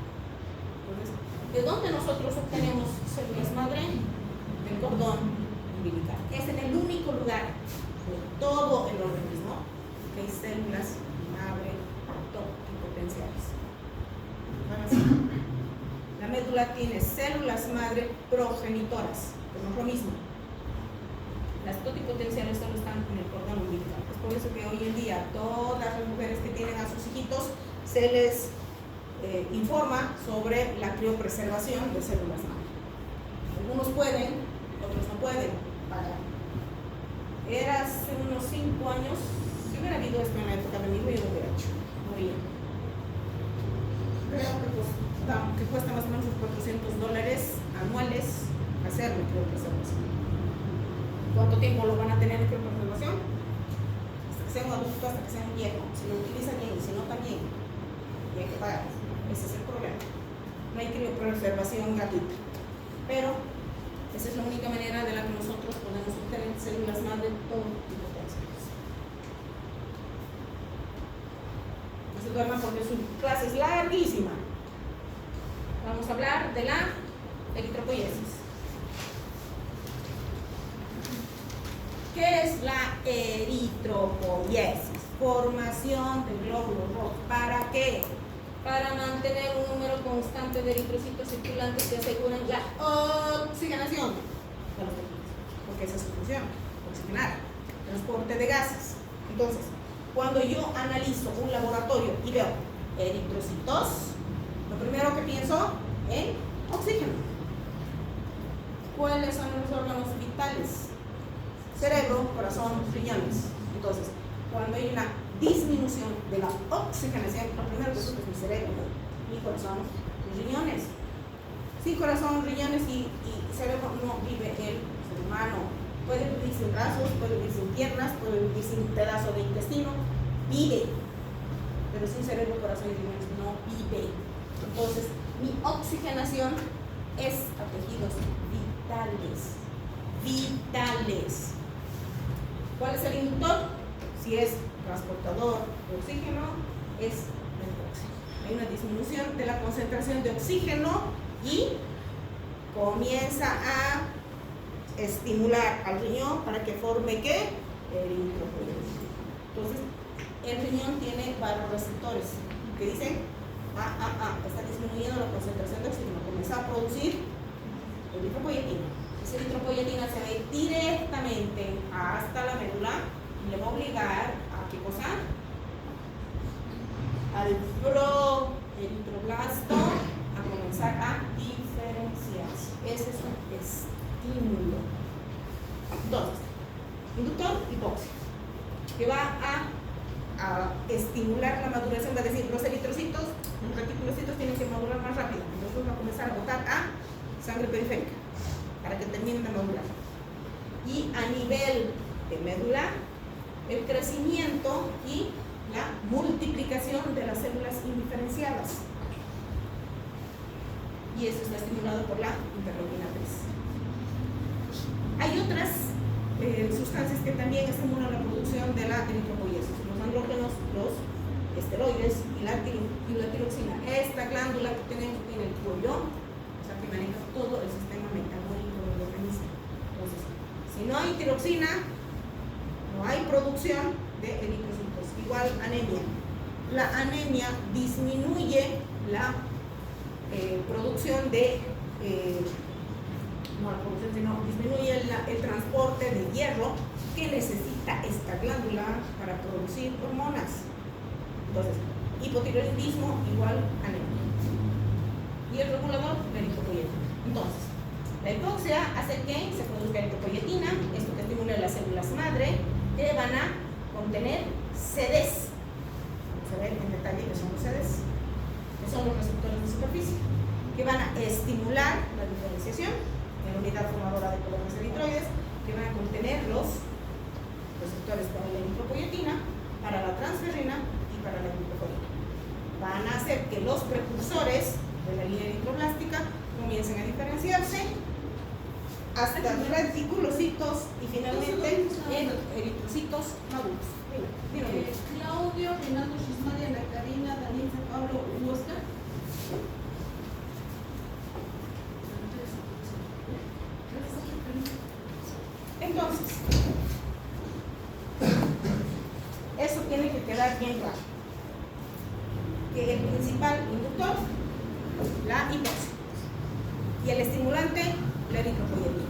Entonces, ¿de dónde nosotros obtenemos células madre? Del cordón umbilical. Es en el único lugar de todo el organismo que hay células madre totipotenciales. La médula tiene células madre progenitoras, que no es lo mismo. Las totipotenciales solo están en el cordón umbilical. Es por eso que hoy en día todas las mujeres que tienen a sus hijitos se les informa sobre la criopreservación de células madre. Algunos pueden, otros no pueden pagar. Era hace unos 5 años, si hubiera habido esto en la época de mi hijo, yo lo hubiera hecho. Moría. Creo que cuesta más o menos $400 anuales hacer la criopreservación. ¿Cuánto tiempo lo van a tener en criopreservación? Hasta que sea un adulto, hasta que sea un viejo. Si lo utiliza bien y si no también, y hay que pagar. Ese es el problema. No hay criopreservación gratuita. Pero esa es la única manera de la que nosotros podemos obtener células madre totipotenciales. No se duerman porque su clase es larguísima. Vamos a hablar de la eritropoiesis. ¿Qué es la eritropoiesis? Formación de glóbulos rojos. ¿Para qué? Para mantener un número constante de eritrocitos circulantes que aseguran la oxigenación de los tejidos, porque esa es su función, oxigenar, transporte de gases. Entonces, cuando yo analizo un laboratorio y veo eritrocitos, lo primero que pienso en oxígeno. ¿Cuáles son los órganos vitales? Cerebro, corazón, riñones. Entonces, cuando hay una disminución de la oxigenación, lo primero que surge es mi cerebro, mi corazón, mis riñones. Sin corazón, riñones y cerebro no vive el ser humano. Puede vivir sin brazos, puede vivir sin piernas, puede vivir sin un pedazo de intestino, vive, pero sin cerebro, corazón y riñones no vive. Entonces, mi oxigenación es a tejidos vitales. Vitales. ¿Cuál es el inductor? Si es transportador de oxígeno, es la hipoxia. Hay una disminución de la concentración de oxígeno y comienza a estimular al riñón para que forme ¿qué? Eritropoietina. Entonces, el riñón tiene varios receptores que dicen, está disminuyendo la concentración de oxígeno, comienza a producir eritropoietina. Esa eritropoietina se va a ir directamente hasta la médula y le va a obligar a ¿qué cosa? Al proeritroblasto a comenzar a diferenciarse. Ese es un estímulo. Entonces, inductor, hipoxia, que va a estimular la maduración, va a decir, los eritrocitos, los reticulocitos tienen que madurar más rápido, entonces va a comenzar a botar a sangre periférica para que terminen de madurar. Y a nivel de médula, el crecimiento y la multiplicación de las células indiferenciadas. Y eso está estimulado por la interleuquina 3. Hay otras sustancias que también estimulan la producción de la eritropoiesis, los andrógenos, los esteroides y la tiroxina. Esta glándula que tenemos en el cuello, o sea, que maneja todo el sistema metabólico del organismo. Entonces, si no hay tiroxina, no hay producción de eritrocitos. Igual anemia. La anemia disminuye la producción de disminuye el transporte de hierro que necesita esta glándula para producir hormonas. Entonces, hipotiroidismo igual anemia. Y el regulador, la eritropoietina. Entonces, la hipoxia hace que se produzca eritropoietina, esto que estimula las células madre, que van a contener CDs. Vamos a ver en detalle qué son los CDs, que son los receptores de superficie, que van a estimular la diferenciación en la unidad formadora de colonias eritroides, que van a contener los receptores para la eritropoietina, para la transferrina y para la glucocorina. Van a hacer que los precursores de la línea eritroblástica comiencen a diferenciarse hasta reticulocitos y finalmente en eritrocitos maduros. Claudio, Reinaldo Chismari, Ana Karina, Daniel, Pablo, Oscar. Entonces, eso tiene que quedar bien claro. Que el principal inductor, la hipoxia, y el estimulante, la eritropoietina.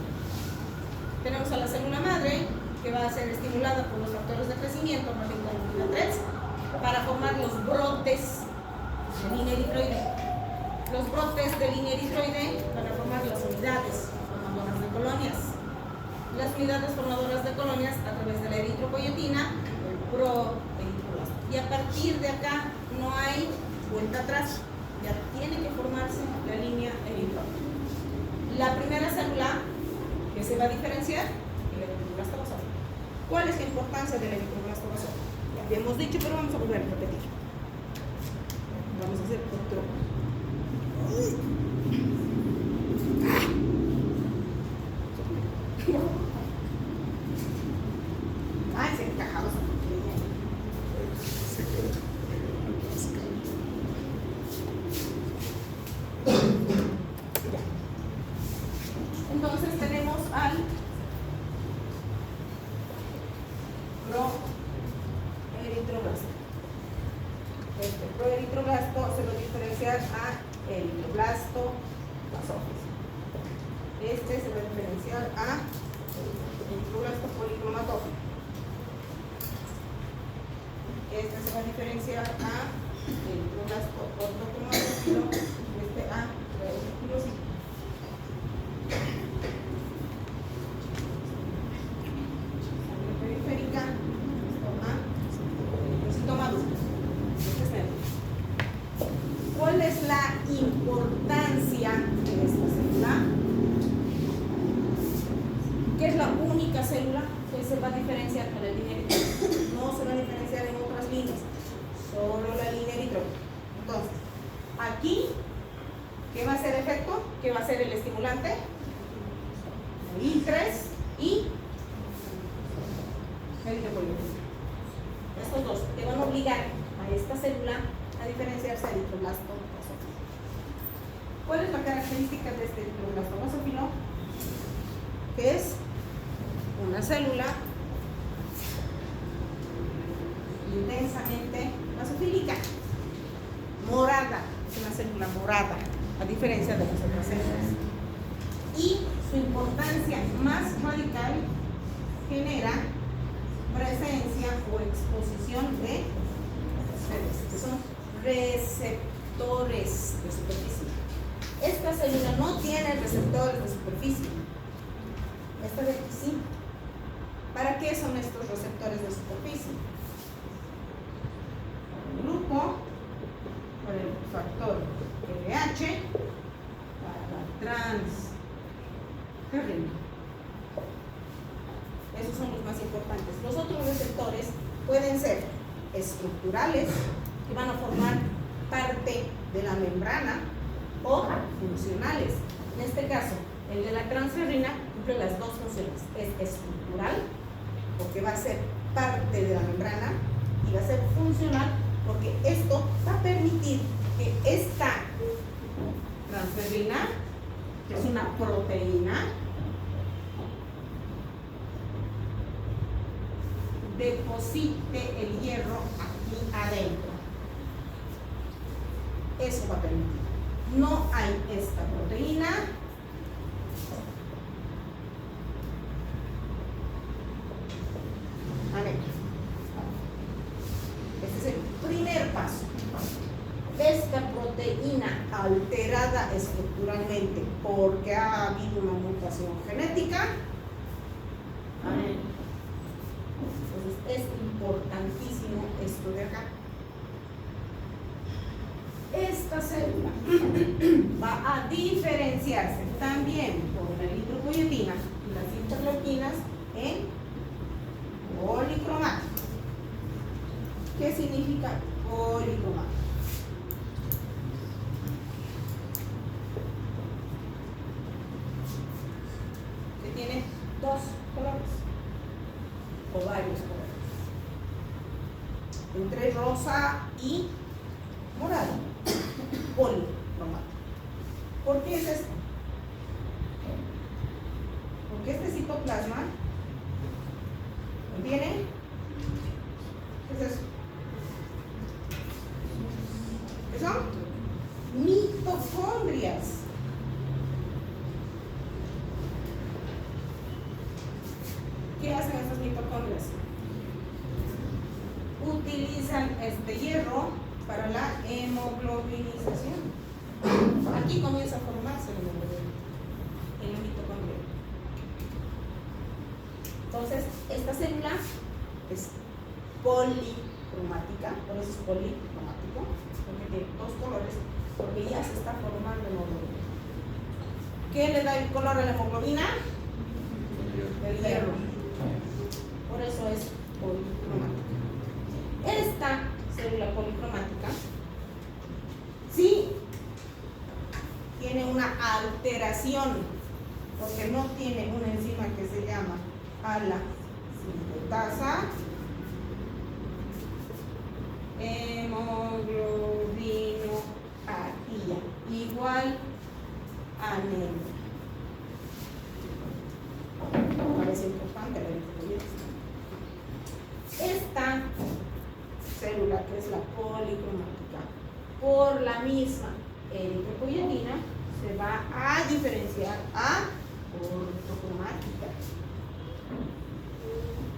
Tenemos a la célula madre, que va a ser estimulada por los factores de crecimiento, la interleuquina 3, para formar los brotes de línea eritroide. Los brotes de línea eritroide van a formar las unidades formadoras de colonias. Las unidades formadoras de colonias a través de la eritropoietina, el proeritroblasto. Y a partir de acá no hay vuelta atrás, ya tiene que formarse la línea eritroide. La primera célula que se va a diferenciar es el eritroblasto basal. ¿Cuál es la importancia del eritroblasto basal? Ya habíamos dicho, pero vamos a volver a repetir. Vamos a hacer otro. Ay, se encajaba esa porquería. Ya. Entonces tenemos al proeritroblasto. Este proeritroblasto se va a diferenciar a eritroblasto basófilo. Este se va a diferenciar a eritroblasto policromatófilo. Este se va a diferenciar a eritroblasto ortocrimático, a reticulocito. Sangre periférica, eritrocito maduro. Este es negro. ¿Cuál es la importancia de esta célula? Que es la única célula que se va a diferenciar con la línea eritrópica. No se va a diferenciar en otras líneas, solo la línea eritrópica. Entonces, aquí, ¿qué va a ser efecto? ¿Qué va a ser el estimulante? I3 y eritropoietina. Estos dos que van a obligar a esta célula a diferenciarse de eritroblasto basófilo. ¿Cuál es la característica de este eritroblasto basófilo? Que es una célula intensamente basofílica, morada, es una célula morada, a diferencia de las otras células. Y su importancia más radical genera presencia o exposición de que son receptores de superficie. Esta célula no tiene receptores de superficie. Esta de aquí sí. ¿Para qué son estos receptores de superficie? Para el grupo, para el factor LH, para la transferrina. Esos son los más importantes. Los otros receptores pueden ser estructurales, que van a formar parte de la membrana, o funcionales. En este caso, el de la transferrina cumple las dos funciones. Es estructural, porque va a ser parte de la membrana, y va a ser funcional, porque esto va a permitir que esta transferrina, que es una proteína, deposite el hierro aquí adentro. Eso va a permitir. No hay esta proteína. A ver. Este es el primer paso. Esta proteína alterada estructuralmente porque ha habido una mutación genética. A ver. Entonces es importantísimo esto de acá. Esta célula va a diferenciarse también por la eritropoietina y las interleuquinas en policromático. ¿Qué significa policromático? Que tiene dos colores o varios colores, entre rosa y morado. Policromático. ¿Por qué es esto? Porque este citoplasma contiene, ¿qué es eso? ¿Qué son? Mitocondrias. ¿Qué hacen estas mitocondrias? Utilizan este hierro para la hemoglobinización. Aquí comienza a formarse la hemoglobina en la mitocondria. Entonces, esta célula es policromática, por eso es policromático, porque tiene dos colores, porque ya se está formando hemoglobina. ¿Qué le da el color a la hemoglobina? El hierro. Por eso es policromática. Esta célula policromática sí tiene una alteración, porque no tiene una enzima que se llama ala sintetasa hemoglobinopatía igual anemia. Parece importante la diferencia. Esta célula, que es la policromática, por la misma eritropoietina se va a diferenciar a ortocromática.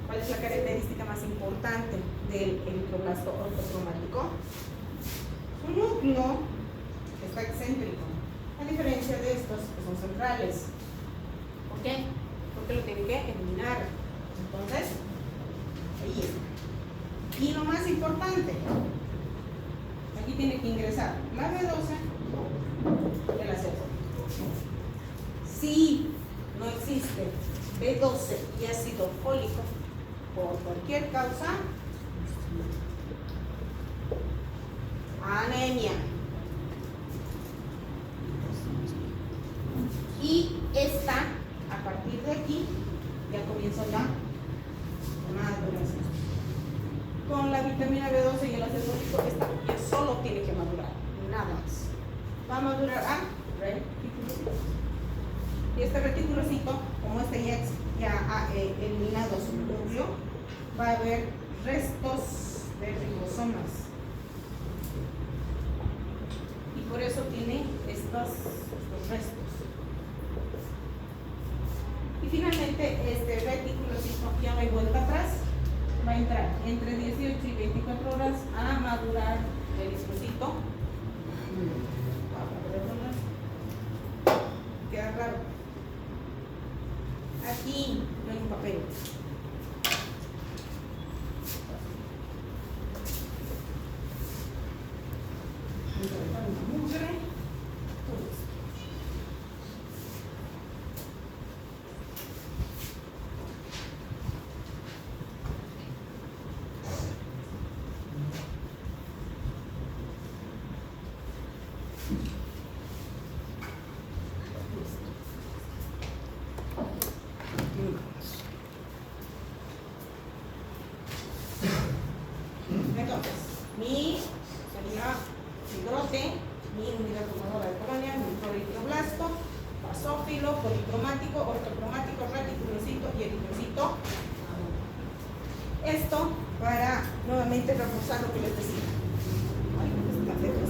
¿Cuál es la característica más importante del eritroblasto ortocromático, su núcleo está excéntrico, a diferencia de estos que son centrales. ¿Por qué? Porque lo tienen que eliminar. Entonces, ahí está. Y lo más importante, aquí tiene que ingresar la B12 y el ácido fólico. Si no existe B12 y ácido fólico por cualquier causa, anemia. Y esta, a partir de aquí, ya comienza la maduración. Con la vitamina B12 y el ácido fólico, esta ya solo tiene que madurar, nada más. Va a madurar a reticulocito. Y este reticulocito, como este ya ha eliminado su núcleo, va a haber restos de ribosomas. Y por eso tiene estos restos. Y finalmente, este reticulocito ya no hay vuelta atrás, va a entrar entre 18 y 24 horas a madurar el eritrocito. Queda raro. Aquí no hay un papel. Entonces, mi sería fibrote, mi unidad formadora de colonia, mi eritroblasto, basófilo, policromático, ortocromático, reticulocito y eritrocito. Esto para nuevamente reforzar lo que les decía. Ay, está lejos.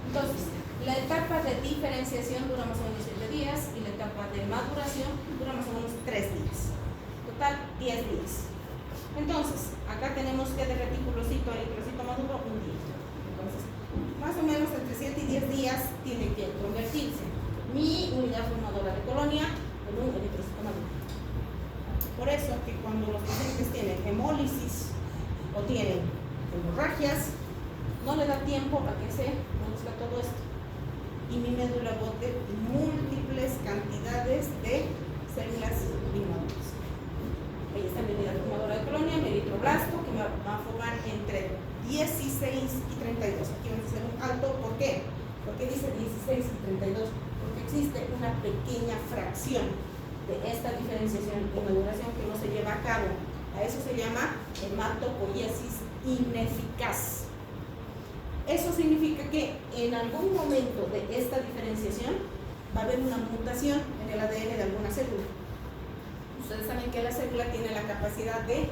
Entonces, la etapa de diferenciación dura más o menos 7 días y la etapa de maduración dura más o menos 3 días. Total, 10 días. Entonces, acá tenemos que de reticulocito a eritrocito maduro un día. Entonces, más o menos entre 7 y 10 días tiene que convertirse mi unidad formadora de colonia en un eritrocito maduro. Por eso que cuando los pacientes tienen hemólisis o tienen hemorragias, no le da tiempo a que se produzca todo esto. Y mi médula bote múltiples cantidades de células inmaduras. Ahí está mi unidad formadora de colonia, mi eritroblasto, que me va a formar entre 16 y 32. Aquí vamos a hacer un alto. ¿Por qué? ¿Por qué dice 16 y 32? Porque existe una pequeña fracción de esta diferenciación y maduración que no se lleva a cabo. A eso se llama hematopoiesis ineficaz. Eso significa que en algún momento de esta diferenciación va a haber una mutación en el ADN de alguna célula. Ustedes saben que la célula tiene la capacidad de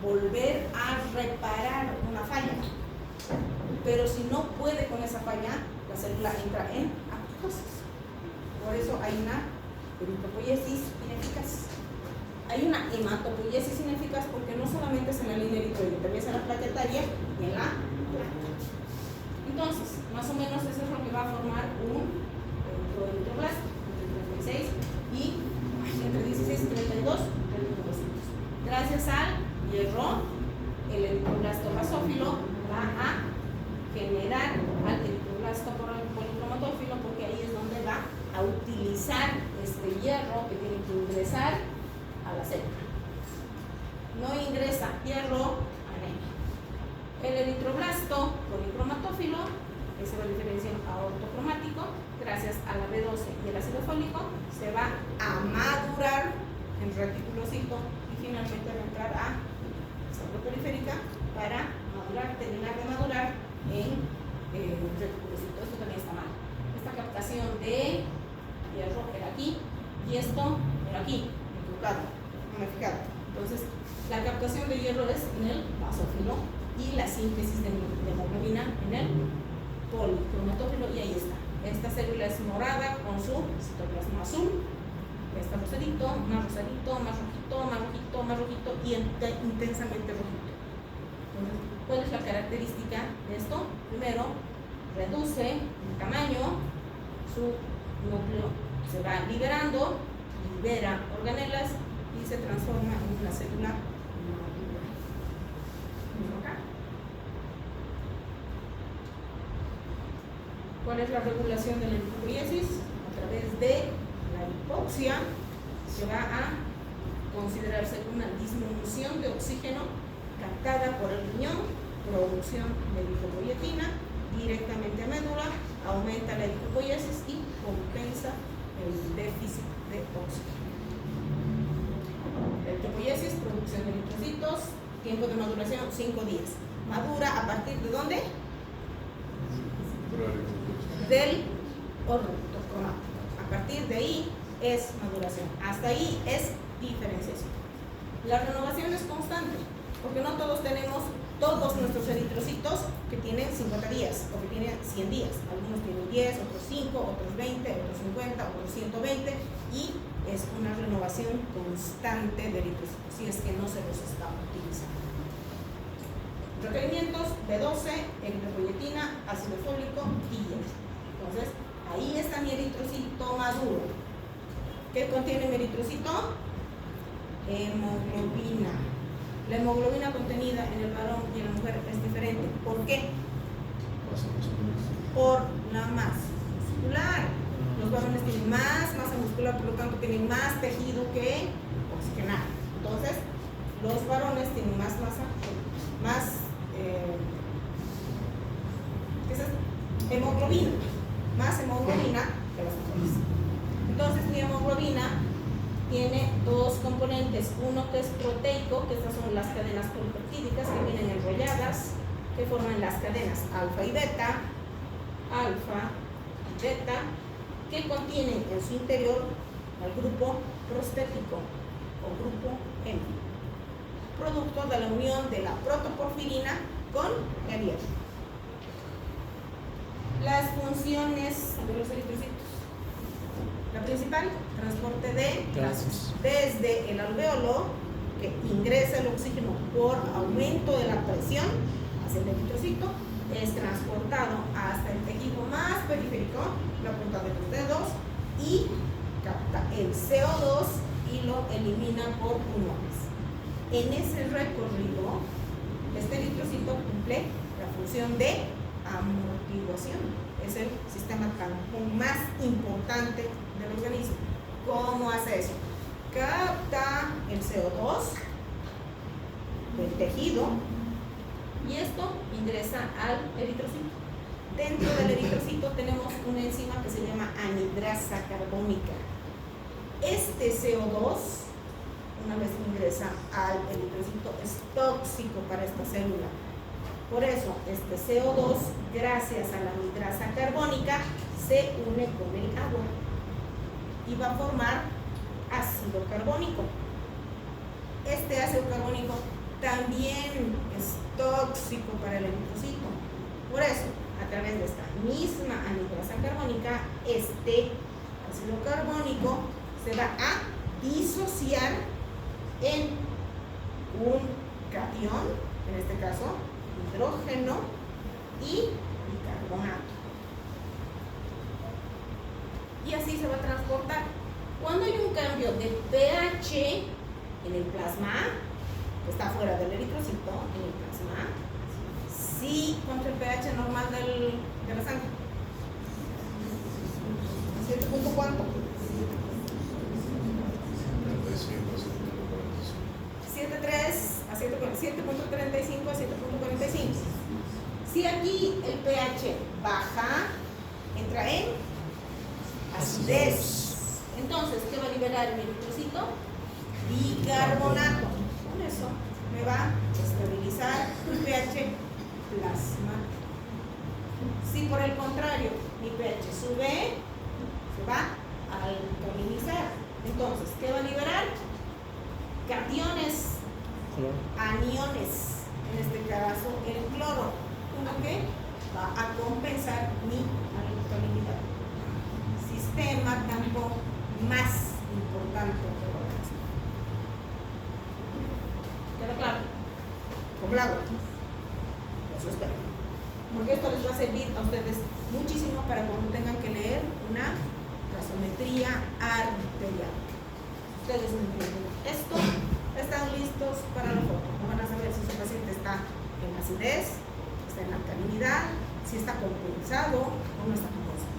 volver a reparar una falla, pero si no puede con esa falla, la célula entra en apoptosis. Por eso hay una eritropoiesis ineficaz. Hay una hematopoiesis ineficaz porque no solamente es en la línea eritroide, también es en la plaquetaria y en la placa. Entonces, más o menos eso es lo que va a formar un eritroblasto entre 36 y entre 16 y 32 eritrocitos. Gracias al hierro, el eritroblasto basófilo va a generar al eritroblasto policromatófilo, porque ahí es donde va a utilizar este hierro que tiene que ingresar a la célula. No ingresa hierro, anemia. El eritroblasto policromatófilo, que se va a diferenciar a ortocromático, gracias a la B12 y el ácido fólico, se va a madurar en reticulocito y finalmente va a entrar a célula periférica para madurar, terminar de madurar en reticulocito. Esto también está mal. Esta captación de hierro era aquí y esto era aquí, equivocado, modificado. Entonces, la captación de hierro es en el basófilo y la síntesis de hemoglobina en el policromatófilo, y ahí está. Esta célula es morada con su citoplasma azul. Está rosadito, más rosadito, más rojito, más rojito, más rojito y intensamente rojito. Entonces, ¿cuál es la característica de esto? Primero, reduce el tamaño, su núcleo se va liberando, libera organelas y se transforma en una célula madura. ¿Mismo acá? ¿Cuál es la regulación de la eritropoiesis? A través de la hipoxia se va a considerarse una disminución de oxígeno captada por el riñón, producción de eritropoyetina directamente a médula, aumenta la eritropoiesis y compensa el déficit de oxígeno. Eritropoiesis, producción de eritrocitos, tiempo de maduración 5 días. ¿Madura a partir de dónde? Del ortocromático. A partir de ahí es maduración. Hasta ahí es diferenciación. La renovación es constante, porque no todos tenemos todos nuestros eritrocitos que tienen 50 días o que tienen 100 días. Algunos tienen 10, otros 5, otros 20, otros 50, otros 120 y es una renovación constante de eritrocitos si es que no se los está utilizando. Requerimientos: B12, eritropoyetina, ácido fólico y hierro. Entonces, ahí está mi eritrocito maduro. ¿Qué contiene mi eritrocito? Hemoglobina. La hemoglobina contenida en el varón y en la mujer es diferente. ¿Por qué? Por la masa muscular. Los varones tienen más masa muscular, por lo tanto tienen más tejido que oxigenar. Entonces, los varones tienen más masa, ¿qué es esto? Hemoglobina, más hemoglobina que las mujeres. Entonces, mi hemoglobina tiene dos componentes, uno que es proteico, que estas son las cadenas polipeptídicas que vienen enrolladas, que forman las cadenas alfa y beta, que contienen en su interior al grupo prostético o grupo M, producto de la unión de la protoporfirina con el hierro. Las funciones de los eritrocitos. La principal, transporte de gases desde el alvéolo, que ingresa el oxígeno por aumento de la presión hacia el eritrocito, es transportado hasta el tejido más periférico, la punta de los dedos, y capta el CO2 y lo elimina por pulmones. En ese recorrido, este eritrocito cumple la función de amortiguación. Es el sistema tampón más importante del organismo. ¿Cómo hace eso? Capta el CO2 del tejido y esto ingresa al eritrocito. Dentro del eritrocito tenemos una enzima que se llama anidrasa carbónica. Este CO2, una vez ingresa al eritrocito, es tóxico para esta célula. Por eso, este CO2, gracias a la anidrasa carbónica, se une con el agua y va a formar ácido carbónico. Este ácido carbónico también es tóxico para el eritrocito. Por eso, a través de esta misma anidrasa carbónica, este ácido carbónico se va a disociar en un catión, en este caso hidrógeno y bicarbonato. Y así se va a transportar. Cuando hay un cambio de pH en el plasma, que está fuera del eritrocito, en el plasma, sí, contra el pH normal de la sangre. 7 punto ¿cuánto? 7.3 a 7.35 a 7.45. Si aquí el pH baja, entra en acidez. Entonces, ¿qué va a liberar el eritrocito? Bicarbonato. Con eso me va a estabilizar el pH plasmático. Si por el contrario mi pH sube, se va a alcalinizar. Entonces, ¿qué va a liberar? Cationes, aniones, en este caso el cloro, ¿cómo que? Va a compensar realizar mi alcalidad. Sistema campo más importante del organismo. ¿Queda claro? Claro. Eso espero. Porque esto les va a servir a ustedes muchísimo para cuando tengan que leer una gasometría arterial. Ustedes me entienden esto, están listos para la foto. Van a saber si su paciente está en acidez, está en alcalinidad, si está compensado o no está compensado.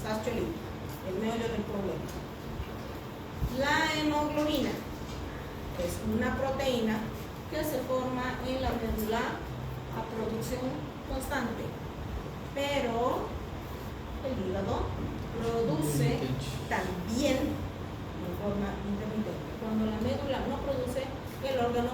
Sacholi, el meollo del problema. La hemoglobina es una proteína que se forma en la médula a producción constante, pero el hígado produce también de forma intermitente. Cuando la médula no produce, el órgano,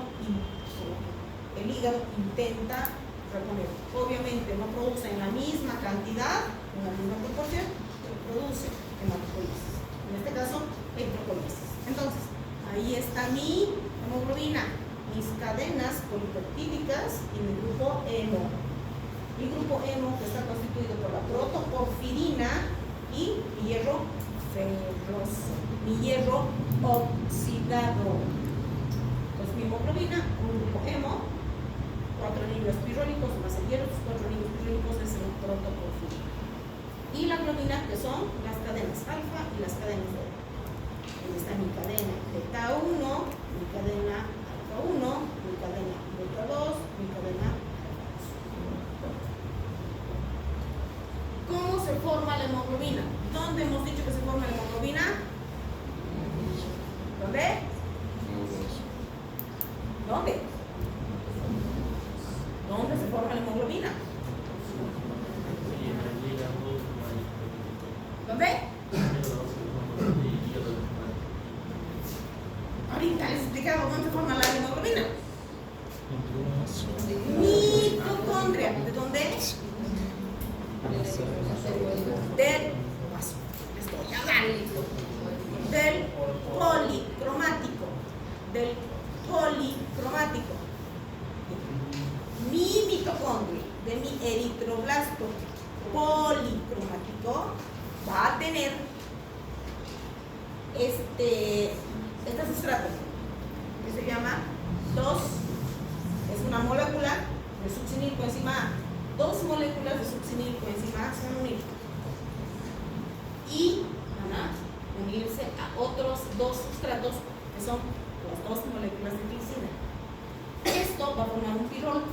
el hígado intenta reponer. Obviamente no produce en la misma cantidad, en la misma proporción, pero produce hematopoiesis. En este caso, eritropoiesis. Entonces, ahí está mi hemoglobina, mis cadenas polipeptídicas y mi grupo hemo. Mi grupo hemo, que está constituido por la protoporfirina y mi hierro ferroso, mi hierro oxidado. Entonces, mi hemoglobina, un grupo hemo, 4 anillos pirólicos más el hierro, 4 anillos pirólicos es el protoporfirina. Y la globina, que son las cadenas alfa y las cadenas beta. Ahí está mi cadena beta 1, mi cadena alfa 1, mi cadena beta 2, mi cadena alfa 2. ¿Cómo se forma la hemoglobina? ¿Dónde hemos dicho que se forma la hemoglobina? ¿Dónde? ¿Dónde? ¿Dónde se forma la hemoglobina? ¿Dónde? Ahorita les explicaba dónde se forma la hemoglobina. Mitocondria. ¿De dónde? Del vaso. Estoy hablando. Del policromático. Del policromático. Mi mitocondria, de mi eritroblasto policromático, va a tener este sustrato que se llama 2, es una molécula de succinilcoenzima A. 2 moléculas de succinilcoenzima A se van a unir y van a unirse a otros 2 sustratos que son las 2 moléculas de glicina. Esto va a formar un pirrol,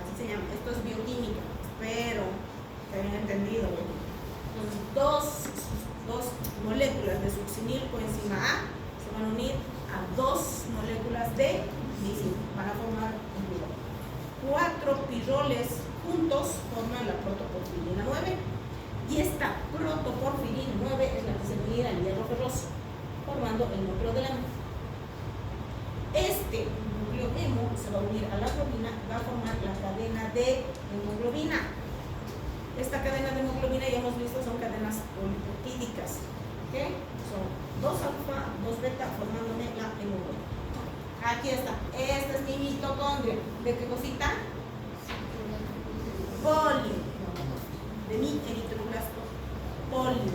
así se llama. Esto es bioquímica, espero que hayan entendido. Entonces, dos moléculas de succinilcoenzima A se van a unir a 2 moléculas de glicina, van a formar un pirrol. 4 pirroles juntos forman la protoporfirina 9 y esta protoporfirina 9 es la que se une al hierro ferroso, formando el núcleo del hemo. Este núcleo hemo se va a unir a la globina, va a formar la cadena de hemoglobina. Esta cadena de hemoglobina, ya hemos visto, son cadenas polipeptídicas. ¿Okay? Son 2 alfa, 2 beta, formándome la hemoglobina. Aquí está. Esta es mi mitocondria. ¿De qué cosita? Poli. De mi eritroblasto. Poli.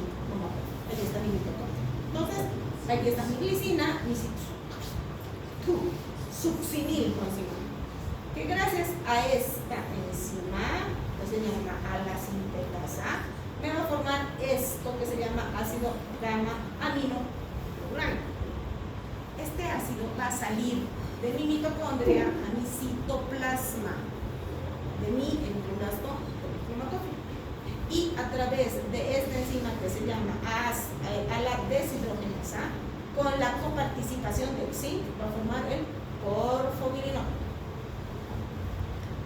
Aquí está mi mitocondria. Entonces, aquí está mi glicina, mi succinilcoenzima, que gracias a esta enzima, que se llama a la sintetasa, me va a formar esto que se llama ácido gamma aminoglutamico. Este ácido va a salir de mi mitocondria a mi citoplasma, de mi eritroblasto policromatófilo, y a través de esta enzima que se llama a la deshidrogenasa, con la coparticipación del zinc, va a formar el porfobirinógeno.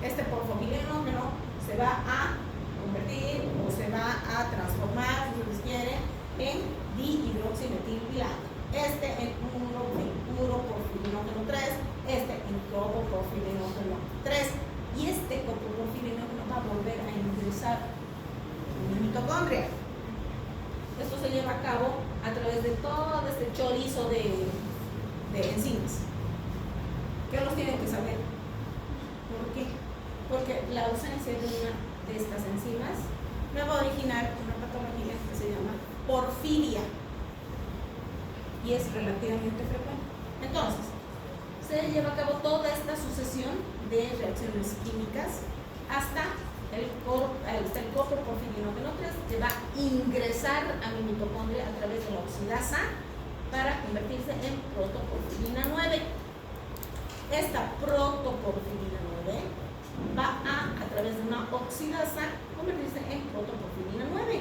Este porfobirinógeno se va a convertir o se va a transformar, si ustedes quieren, en dihidroximetilpilato. Este en puro porfirinógeno 3, este en copoporfirinógeno 3, y este copoporfirinógeno va a volver a ingresar en mi mitocondria. Esto se lleva a cabo a través de todo este chorizo de enzimas. ¿Qué los tienen que saber porque la ausencia de una de estas enzimas me va a originar una patología que se llama porfiria y es relativamente frecuente. Entonces, se lleva a cabo toda esta sucesión de reacciones químicas hasta el coproporfirinogenotres que va a ingresar a mi mitocondria a través de la oxidasa para convertirse en protoporfirina 9. Esta protoporfirina 9 va a través de una oxidasa, convertirse en protoporfirina 9.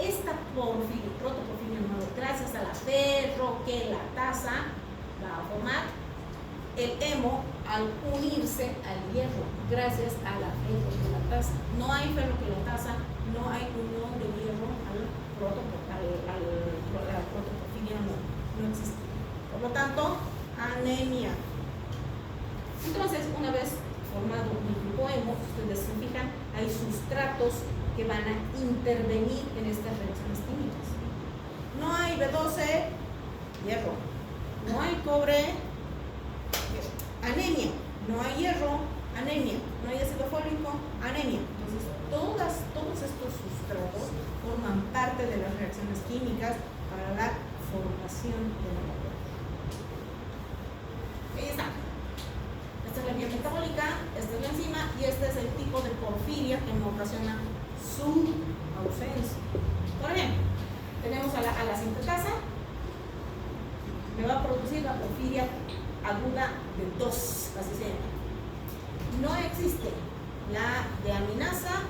Esta protoporfirina 9, gracias a la ferroquelatasa, va a formar el hemo al unirse al hierro, gracias a la ferroquelatasa. No hay ferroquelatasa, no hay unión de hierro al protoporfirina 9, no existe. Por lo tanto, anemia. Entonces, una vez formado un glucohemo, ustedes se fijan, hay sustratos que van a intervenir en estas reacciones químicas. No hay B12, hierro. No hay cobre, anemia. No hay hierro, anemia. No hay ácido fólico, anemia. Entonces, todos estos sustratos forman parte de las reacciones químicas para la formación de la materia. Ahí está. Esta es la vía metabólica, esta es la enzima y este es el tipo de porfiria que me ocasiona su ausencia. Por ejemplo, tenemos a la sintetasa, me va a producir la porfiria aguda de 2, así se llama. No existe la deaminasa,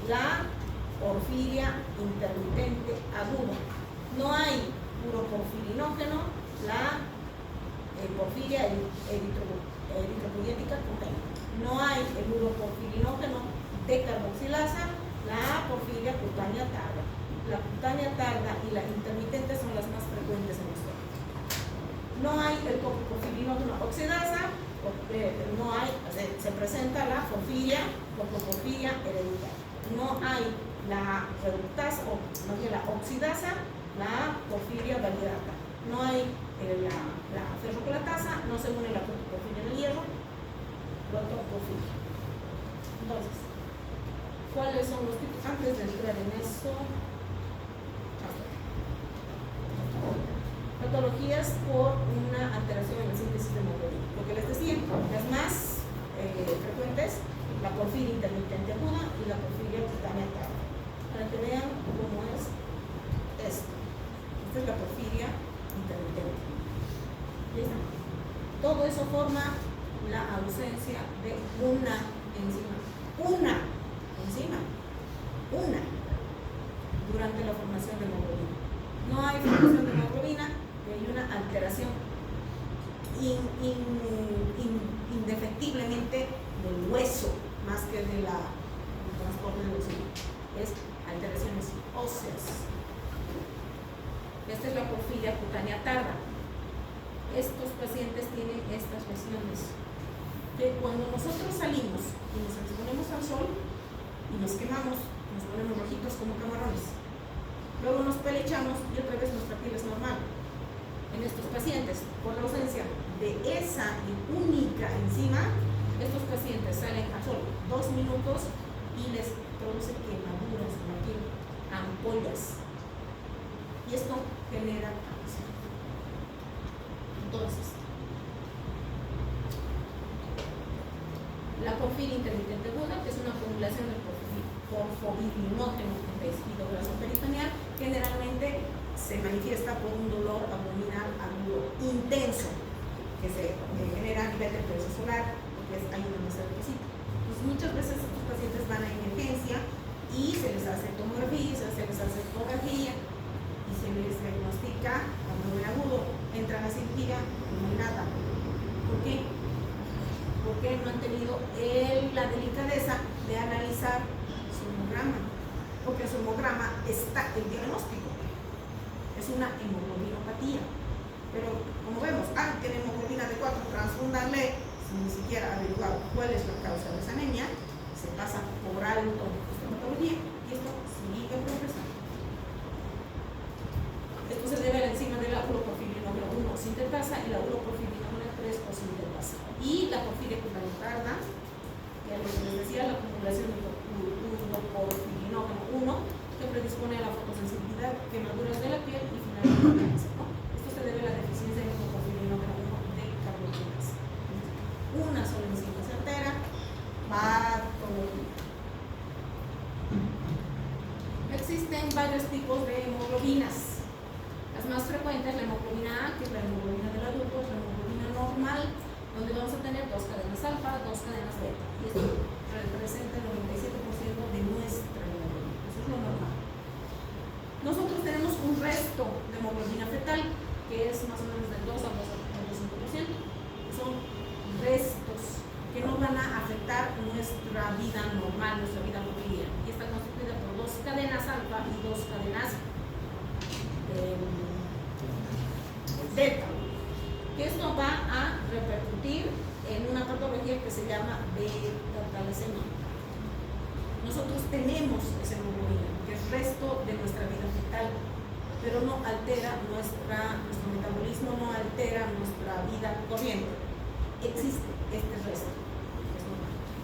la porfiria intermitente aguda. No hay puro porfirinógeno, la porfiria eritropoyética congénita. No hay el uroporfirinógeno de carboxilasa, la porfiria cutánea tarda. La cutánea tarda y la intermitente son las más frecuentes en nuestro cuerpo. No hay el coproporfirinógeno oxidasa, no hay, se presenta la porfiria hereditaria. No hay la reductasa, o no hay la oxidasa, la porfiria validata. No hay la ferroquelatasa, no se une la protoporfiria en el hierro, protoporfiria. Entonces, ¿cuáles son los tipos? Antes de entrar en eso, patologías por una alteración en la síntesis de hemoglobina. Lo que les decía, las más frecuentes, la porfiria intermitente aguda y la porfiria cutánea tarda. Para que vean cómo es esto. Esta es la porfiria intermitente. ¿Listo? Todo eso forma la ausencia de una enzima. Una enzima. Una. Durante la formación de hemoglobina. No hay formación de hemoglobina y hay una alteración indefectiblemente del hueso más que del transporte del oxígeno. Es alteraciones óseas. Esta es la porfiria cutánea tarda. Estos pacientes tienen estas lesiones que cuando nosotros salimos y nos exponemos al sol y nos quemamos, nos ponemos rojitos como camarones. Luego nos pelechamos y otra vez nuestra piel es normal. En estos pacientes, por la ausencia de esa única enzima, estos pacientes salen al sol 2 minutos y les produce quemaduras en la piel, ampollas. Y esto genera cáncer. Entonces, la porfiria intermitente aguda, que es una acumulación de porfobirinógeno en tejido graso peritoneal, generalmente se manifiesta por un dolor abdominal agudo intenso que se genera a nivel del plexo solar, porque hay una masa de cosita. Entonces, muchas veces estos pacientes van a emergencia y se les hace tomografía, se les hace ecografía y se les diagnostica abdomen agudo. Entra a la cirugía y no hay nada. ¿Por qué? Porque no han tenido la delicadeza de analizar su hemograma. Porque en su hemograma está el diagnóstico. Es una hemoglobinopatía. Pero como vemos, tiene hemoglobina de 4, transfúndanle, sin ni siquiera averiguar cuál es la causa de esa anemia, se pasa por alto esta patología y esto sigue progresando. Esto se debe a la enzima de la uroporfirinógeno 1 sintetasa y la uroporfirinógeno 3 o sintetasa. Y la porfiria cutánea tarda, que es lo que les decía, la coagulación de porfirinógeno 1, que predispone a la fotosensibilidad, quemaduras de la piel y finalmente el cáncer, ¿no? Esto se debe a la deficiencia de porfirinógeno 1 de carbohidratos. Una sola enzima se altera, va todo. Existen varios tipos de hemoglobinas. Las más frecuentes, la hemoglobina A, que es la hemoglobina del adulto, es la hemoglobina normal, donde vamos a tener 2 cadenas alfa, 2 cadenas beta. Y esto representa el 97% de nuestra hemoglobina. Eso es lo normal. Nosotros tenemos un resto de hemoglobina fetal, que es más o menos del 2 al 2,5%. Son restos que no van a afectar nuestra vida normal, nuestra vida cotidiana. Y está constituida por 2 cadenas alfa y 2 cadenas beta. Que esto va a repercutir en una patología que se llama beta-talasemia. Nosotros tenemos esa hemoglobina, que es resto de nuestra vida fetal, pero no altera nuestro metabolismo, no altera nuestra vida corriente. Existe este resto.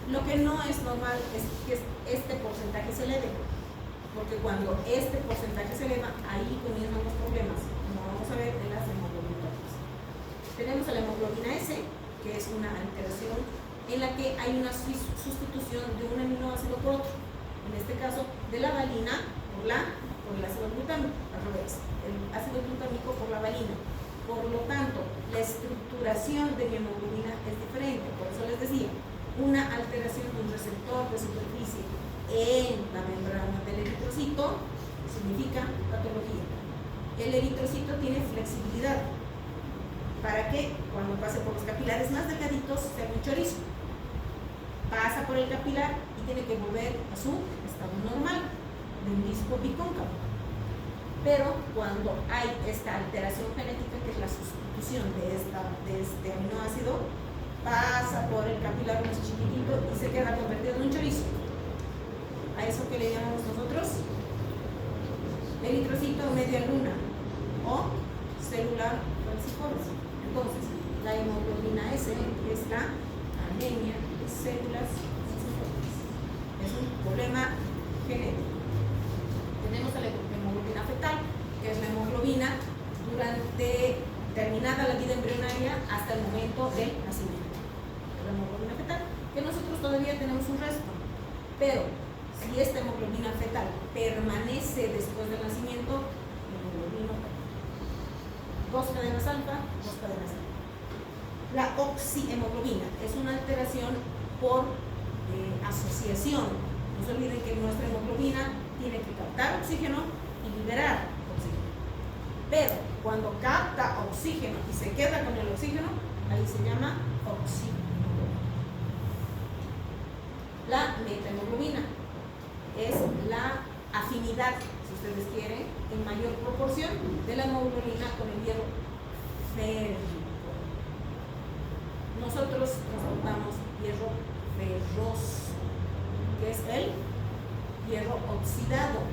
Lo que no es normal es que este porcentaje se eleve, porque cuando este porcentaje se eleva, ahí comienzan los problemas, como vamos a ver en las hemoglobinas. Tenemos a la hemoglobina S, que es una alteración en la que hay una sustitución de un aminoácido por otro, en este caso de la valina por el ácido glutámico, al revés, el ácido glutámico por la valina. Por lo tanto, la estructuración de mi hemoglobina es diferente. Por eso les decía, una alteración de un receptor de superficie en la membrana del eritrocito significa patología. El eritrocito tiene flexibilidad para que cuando pase por los capilares más delgaditos sea un chorizo. Pasa por el capilar y tiene que volver a su estado normal, de un disco bicóncavo. Pero cuando hay esta alteración genética, que es la sustitución de este aminoácido, pasa por el capilar más chiquitito y se queda convertido en un chorizo. ¿A eso que le llamamos nosotros? Eritrocito media luna o celular falciforme. Entonces, la hemoglobina S es la anemia de células falciformes. Es un problema genético. Tenemos la hemoglobina fetal, que es la hemoglobina durante terminada la vida embrionaria hasta el momento del nacimiento. La hemoglobina fetal, que nosotros todavía tenemos un resto, pero si esta hemoglobina fetal permanece después del nacimiento, hemoglobina 2 cadenas alfa, 2 cadenas beta. La oxihemoglobina es una alteración por asociación. No se olviden que nuestra hemoglobina tiene que captar oxígeno y liberar oxígeno. Pero cuando capta oxígeno y se queda con el oxígeno, ahí se llama oxihemoglobina. La metahemoglobina es la afinidad, si ustedes quieren, en mayor proporción de la hemoglobina con el hierro férrico. Nosotros transportamos hierro ferroso, que es el hierro oxidado.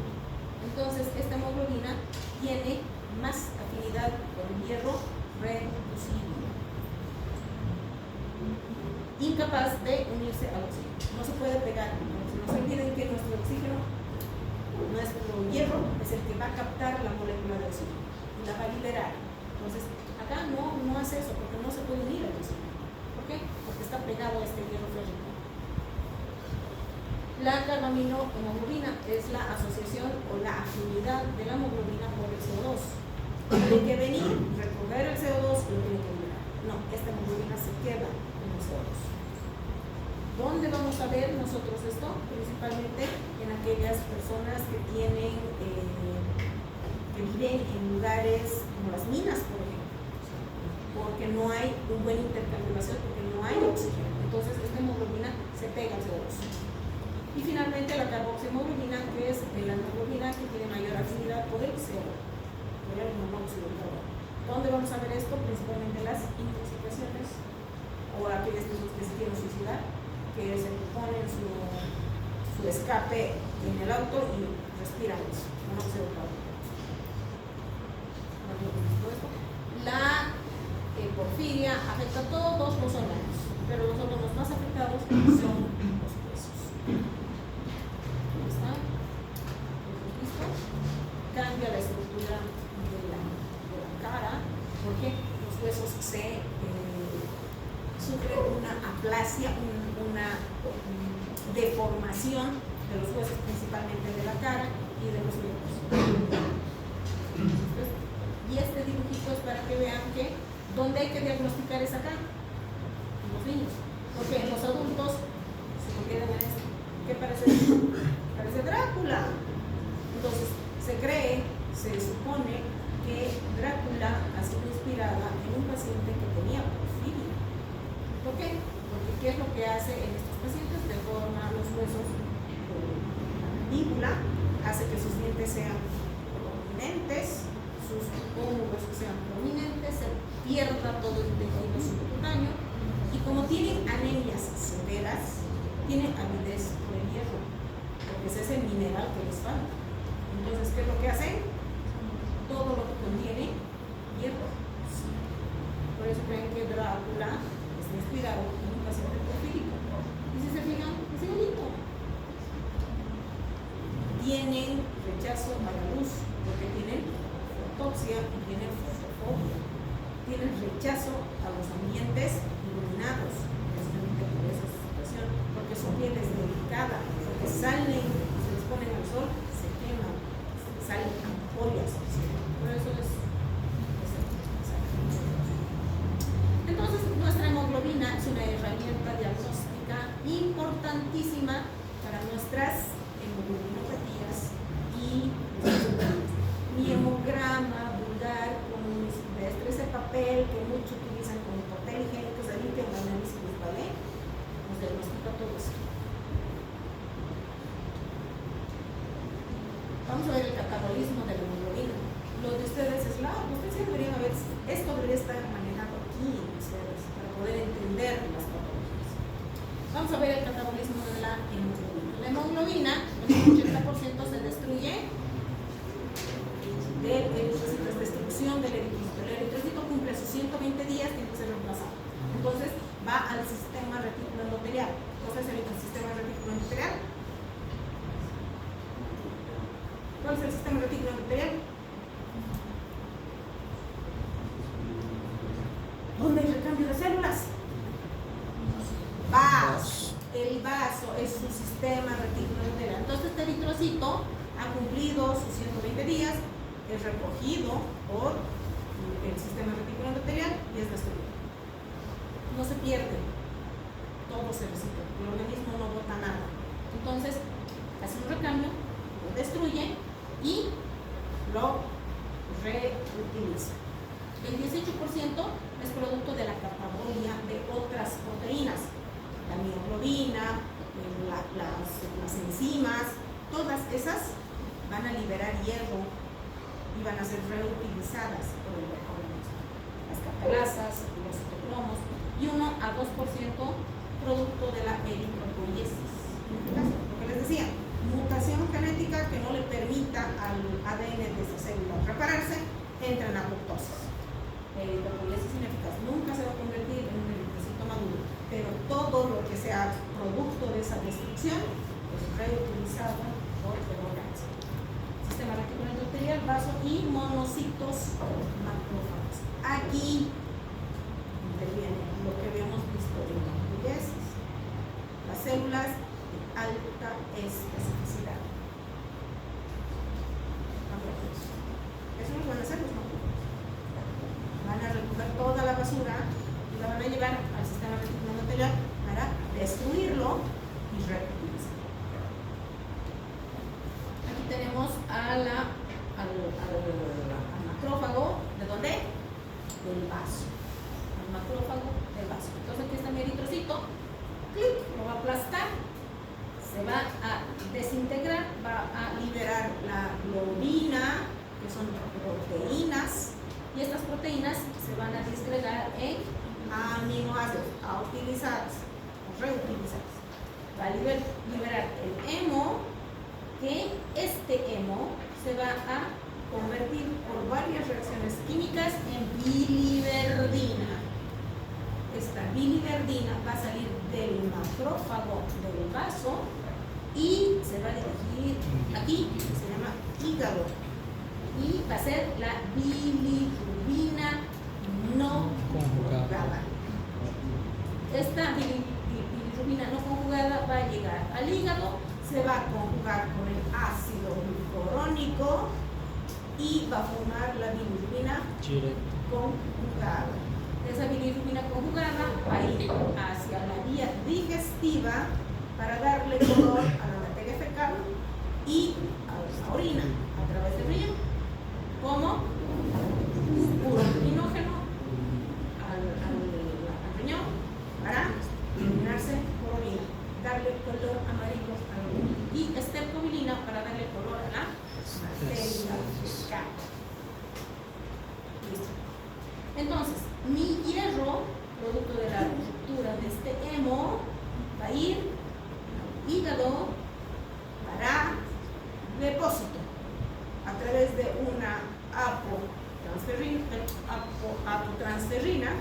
Entonces, esta hemoglobina tiene más afinidad con el hierro reducible, incapaz de unirse al oxígeno. No se puede pegar. No se olviden que nuestro oxígeno, nuestro hierro, es el que va a captar la molécula de oxígeno y la va a liberar. Entonces, acá no hace eso porque no se puede unir al oxígeno. ¿Por qué? Porque está pegado a este hierro férrico. La carbaminohemoglobina es la asociación o la afinidad de la hemoglobina por el CO2. Tiene que venir, recoger el CO2 y lo tiene que liberar. No, esta hemoglobina se queda en el CO2. ¿Dónde vamos a ver nosotros esto? Principalmente en aquellas personas que tienen, que viven en lugares como las minas, por ejemplo, porque no hay un buen intercambio gaseoso, porque no hay oxígeno. Entonces esta hemoglobina se pega al CO2. Y finalmente la carboxihemoglobina, que es la hemoglobina que tiene mayor afinidad por el CO2, por el monóxido de carbono. ¿Dónde vamos a ver esto? Principalmente las intoxicaciones o aquellas personas que se quieren suicidar, que se ponen su escape en el auto y respiran eso, monóxido de carbono. La porfiria afecta a todos los órganos, pero los órganos más afectados son los huesos. hacia una deformación de los huesos, principalmente de la cara y de los dedos. Y este dibujito es para que vean que donde hay que diagnosticar es acá, en los niños, porque en los adultos se convierten en esto. ¿Qué parece? Parece Drácula. Entonces se supone que Drácula ha sido inspirada en un paciente que tenía porfiria. ¿Por qué? Porque ¿qué es lo que hace en estos pacientes? Deforma los huesos de la mandíbula, hace que sus dientes sean prominentes, sus pómulos sean prominentes, se pierda todo el tejido subcutáneo, y como tienen anemias severas, tienen avidez por el hierro, porque ese es el mineral que les falta. Entonces, ¿qué es lo que hacen? Todo lo que contiene hierro. Por eso creen que Drácula está inspirado en un paciente porfírico. Y si se fijan, es igualito. Tienen rechazo a la luz, porque tienen fotopsia y tienen fotofobia. Tienen rechazo a los ambientes iluminados, precisamente por esa situación, porque su piel es delicada, porque salen, se les ponen al sol, se queman, salen ampollas. Por eso es. Entonces, nuestra hemoglobina es una herramienta diagnóstica importantísima para nuestras hemoglobinopatías y mi hemograma vulgar con ese papel que muchos utilizan como papel higiénico, se limpia un análisis, ¿vale? Nos diagnostica todo esto. Vamos a ver el catabolismo de la hemoglobina. Lo de ustedes es largo, ustedes deberían haber, esto debería estar manejado aquí en ustedes para poder entender las patologías. Vamos a ver el catabolismo de la hemoglobina. La hemoglobina, el 80% se destruye del eritrocito, es destrucción del eritrocito. El eritrocito cumple sus 120 días, tiene que ser reemplazado. Entonces va al sistema retículo endotelial. ¿Cuál es el sistema retículo endotelial? ¿Cuál es el sistema retículo endotelial? ¿Dónde hay recambio de células? Vaso. El vaso es su sistema retículo endotelial. Entonces este eritrocito ha cumplido sus 120 días, es recogido por el sistema reticular endotelial y es destruido. No se pierde, todo se recicla, el organismo no bota nada. Entonces, hace un recambio, lo destruye y lo reutiliza. El 18% es producto de la catabolia de otras proteínas, la mioglobina, las enzimas, todas esas van a liberar hierro y van a ser reutilizadas por el organismo. Las catalasas, los citocromos y 1 a 2% producto de la eritropoiesis. Lo que les decía, mutación genética que no le permita al ADN de esa célula repararse, entra en apoptosis. Eritropoiesis ineficaz nunca se va a convertir en un eritrocito maduro, pero todo lo que sea producto de esa destrucción es reutilizado por el organismo. Sistema reticular endotelial, vaso y monocitos macrófagos. Aquí interviene lo que habíamos visto en la poliésis, las células de alta especificidad. Eso no van a hacer los macrófagos. Van a recoger toda la basura y la van a llevar al sistema reticular endotelial para destruirlo y reutilizarlo. Tenemos al macrófago, ¿de dónde? Del vaso. Al macrófago del vaso. Entonces aquí está mi eritrocito, clic, lo va a aplastar, se va a desintegrar, va a liberar la globina, que son proteínas, y estas proteínas se van a disgregar en aminoácidos, a utilizados, reutilizados. Va a liberar el hemo, que este hemo se va a convertir por varias reacciones químicas en biliverdina. Esta biliverdina va a salir del macrófago del vaso y se va a dirigir aquí, que se llama hígado, y va a ser la bilirrubina no conjugada. Esta hígado, se va a conjugar con el ácido glucurónico y va a formar la bilirrubina conjugada. Esa bilirrubina conjugada va a ir hacia la vía digestiva para darle color a la materia fecal y a la orina a través del riñón, como puro luminógeno al riñón para iluminarse por orina, darle color amarillo a la orina, y estercobilina para darle color a la materia fecal. Listo. Entonces, mi hierro, producto de la ruptura de este hemo, va a ir al hígado para depósito a través de una apotransferrina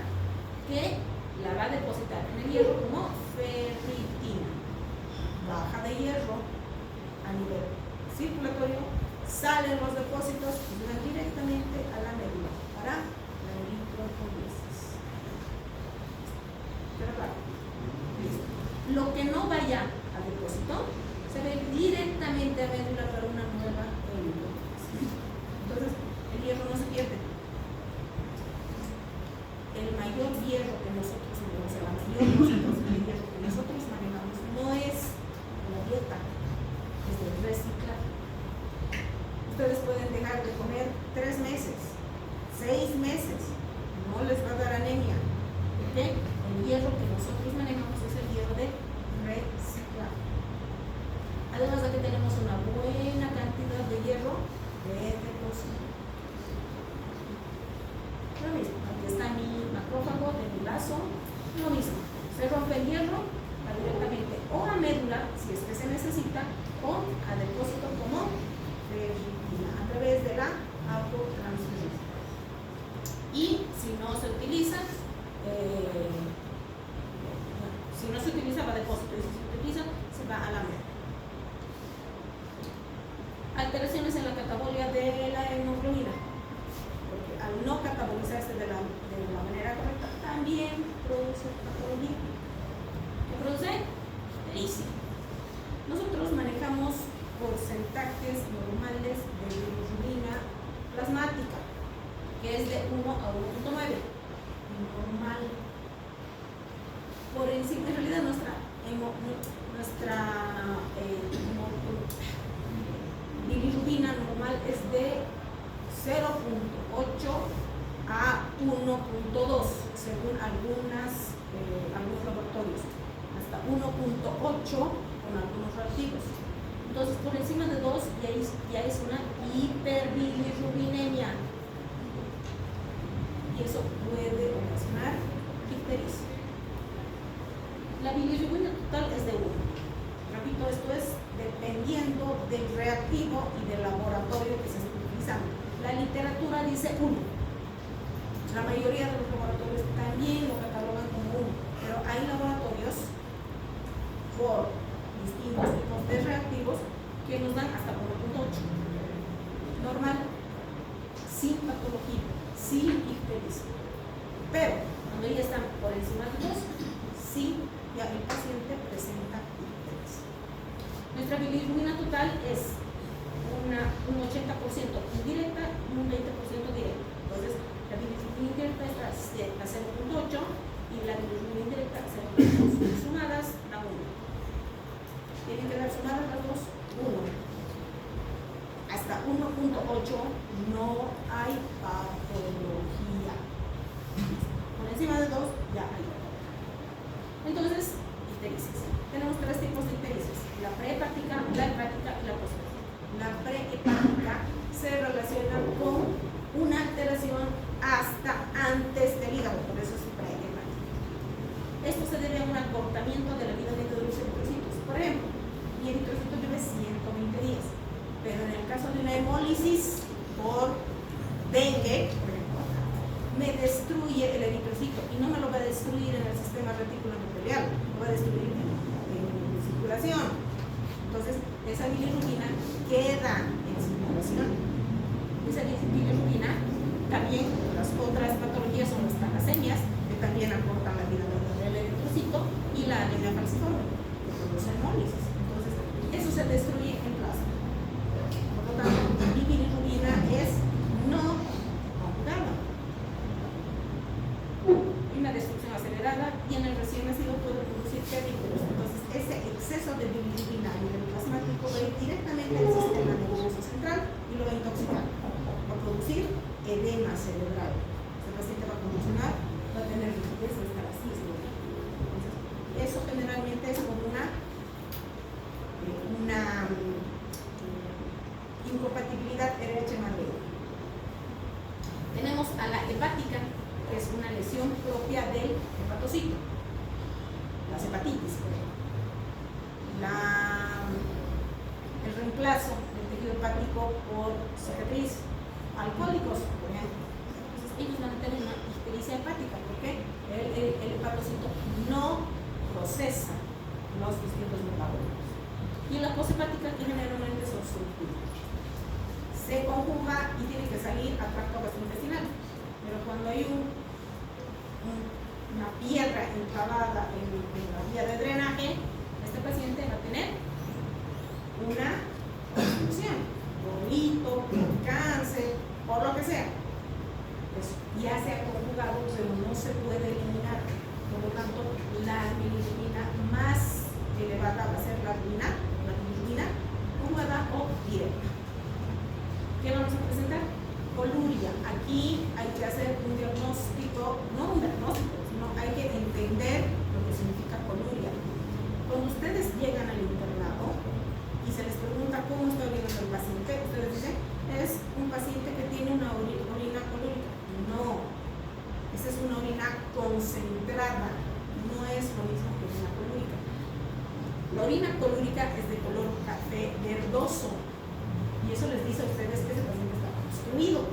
que la va a depositar en el hierro como ferritina. Baja de hierro a nivel circulatorio, salen los depósitos y van directamente a la médula para la eritropoyesis. Pero claro, listo. Lo que no vaya al depósito se ve directamente a médula para una nueva eritropoyesis. Entonces, el hierro no se pierde. El mayor hierro que nosotros manejamos, la mayor concentración de hierro que nosotros manejamos no es la dieta, es el reciclaje. Ustedes pueden dejar de comer 3 meses, 6 meses, no les va a dar anemia. ¿Ok? El hierro que nosotros manejamos es el hierro de reciclaje. Además de que tenemos una buena cantidad de hierro de depósito. Lo mismo, aquí está mi macrófago de mi brazo, lo mismo. Se rompe el hierro, va directamente o a médula, si es que se necesita, o a depósito como ferritina, a través de la apotransferina. Y si no se utiliza, va a depósito, y si se utiliza, se va a la médula. Alteraciones en la catabolia de la hemoglobina, porque al no catabolizarse de la manera correcta también produce patología. ¿Qué produce? Pericia. Nosotros manejamos porcentajes normales de bilirrubina plasmática, que es de 1 a 1.9, normal. Por encima, en realidad nuestra bilirrubina normal es de 0.8 a 1.2 según algunos laboratorios, hasta 1.8 con algunos reactivos. Entonces, por encima de 2 ya es una hiperbilirrubinemia, y eso puede ocasionar ictericia. La bilirrubina total es de 1. Repito, esto es dependiendo del reactivo y del laboratorio que se esté utilizando. La literatura dice 1. La mayoría de los laboratorios también lo catalogan como 1, pero hay laboratorios por distintos tipos de reactivos que nos dan hasta 1.8. Normal, sin patología, sin ictericia. Pero cuando ya están por encima de 2, sí, ya el paciente presenta ictericia. Nuestra bilirrubina total es un 80% indirecta y un 20% directa. Entonces, la bilirrubina indirecta está a 0.8 y la bilirrubina indirecta a 0.2. Sumadas a 1. Tienen que dar sumadas las dos, 1. Hasta 1.8 no hay patología. Por encima de 2 ya hay patología. Entonces, ictericia. Tenemos 3 tipos de ictericia: la prehepática, la hepática y la posthepática. La prehepática se relaciona con una alteración hasta antes del hígado, por eso es prehepática. Esto se debe a un acortamiento de la vida media de los eritrocitos. Por ejemplo, mi eritrocito vive 120 días, pero en el caso de una hemólisis por dengue, por ejemplo, me destruye el eritrocito, y no me lo va a destruir en el sistema reticuloendotelial, lo va a destruir en circulación. Entonces, esa bilirrubina queda en circulación. Esa bilirrubina también, las otras patologías son las talasemias, que también acortan la vida del eritrocito, y la anemia falciforme, que produce hemólisis. Entonces, se destruye en plasma. Por lo tanto, mi bilirrubina es no conjugada. Una destrucción acelerada y en el recién nacido puede producir périctos. Entonces, ese exceso de bilirrubina a nivel plasmático va a ir directamente al sistema nervioso central y lo va a intoxicar. Va a producir edema cerebral. El paciente va a convulsionar, va a tener rigidez, va a estar así. Entonces, eso generalmente es como una incompatibilidad hereditaria. Tenemos a la hepática, que es una lesión propia del hepatocito, las hepatitis. El reemplazo del tejido hepático por cicatriz, alcohólicos, por ejemplo. Entonces, ellos van a tener una ictericia hepática, porque el hepatocito no procesa los distintos metabolitos. Y la poshepática, que generalmente es obstructiva, se conjuga y tiene que salir al tracto gastrointestinal. Pero cuando hay una piedra enclavada en la vía de drenaje, este paciente va a tener una obstrucción, por hito, por cáncer, por lo que sea. Pues ya se ha conjugado, pero no se puede eliminar. Por lo tanto, la bilirrubina más elevada va a ser la bilirrubina conjugada o directa. ¿Qué vamos a presentar? Coluria. Aquí hay que hacer un diagnóstico, no un diagnóstico, sino hay que entender lo que significa coluria. Cuando ustedes llegan al internado y se les pregunta cómo está orinando el paciente, ustedes dicen, es un paciente que tiene una orina colúrica. No, esa es una orina concentrada, no es lo mismo que orina colúrica. La orina colúrica es de color café verdoso y eso les dice a ustedes que ese paciente está obstruido.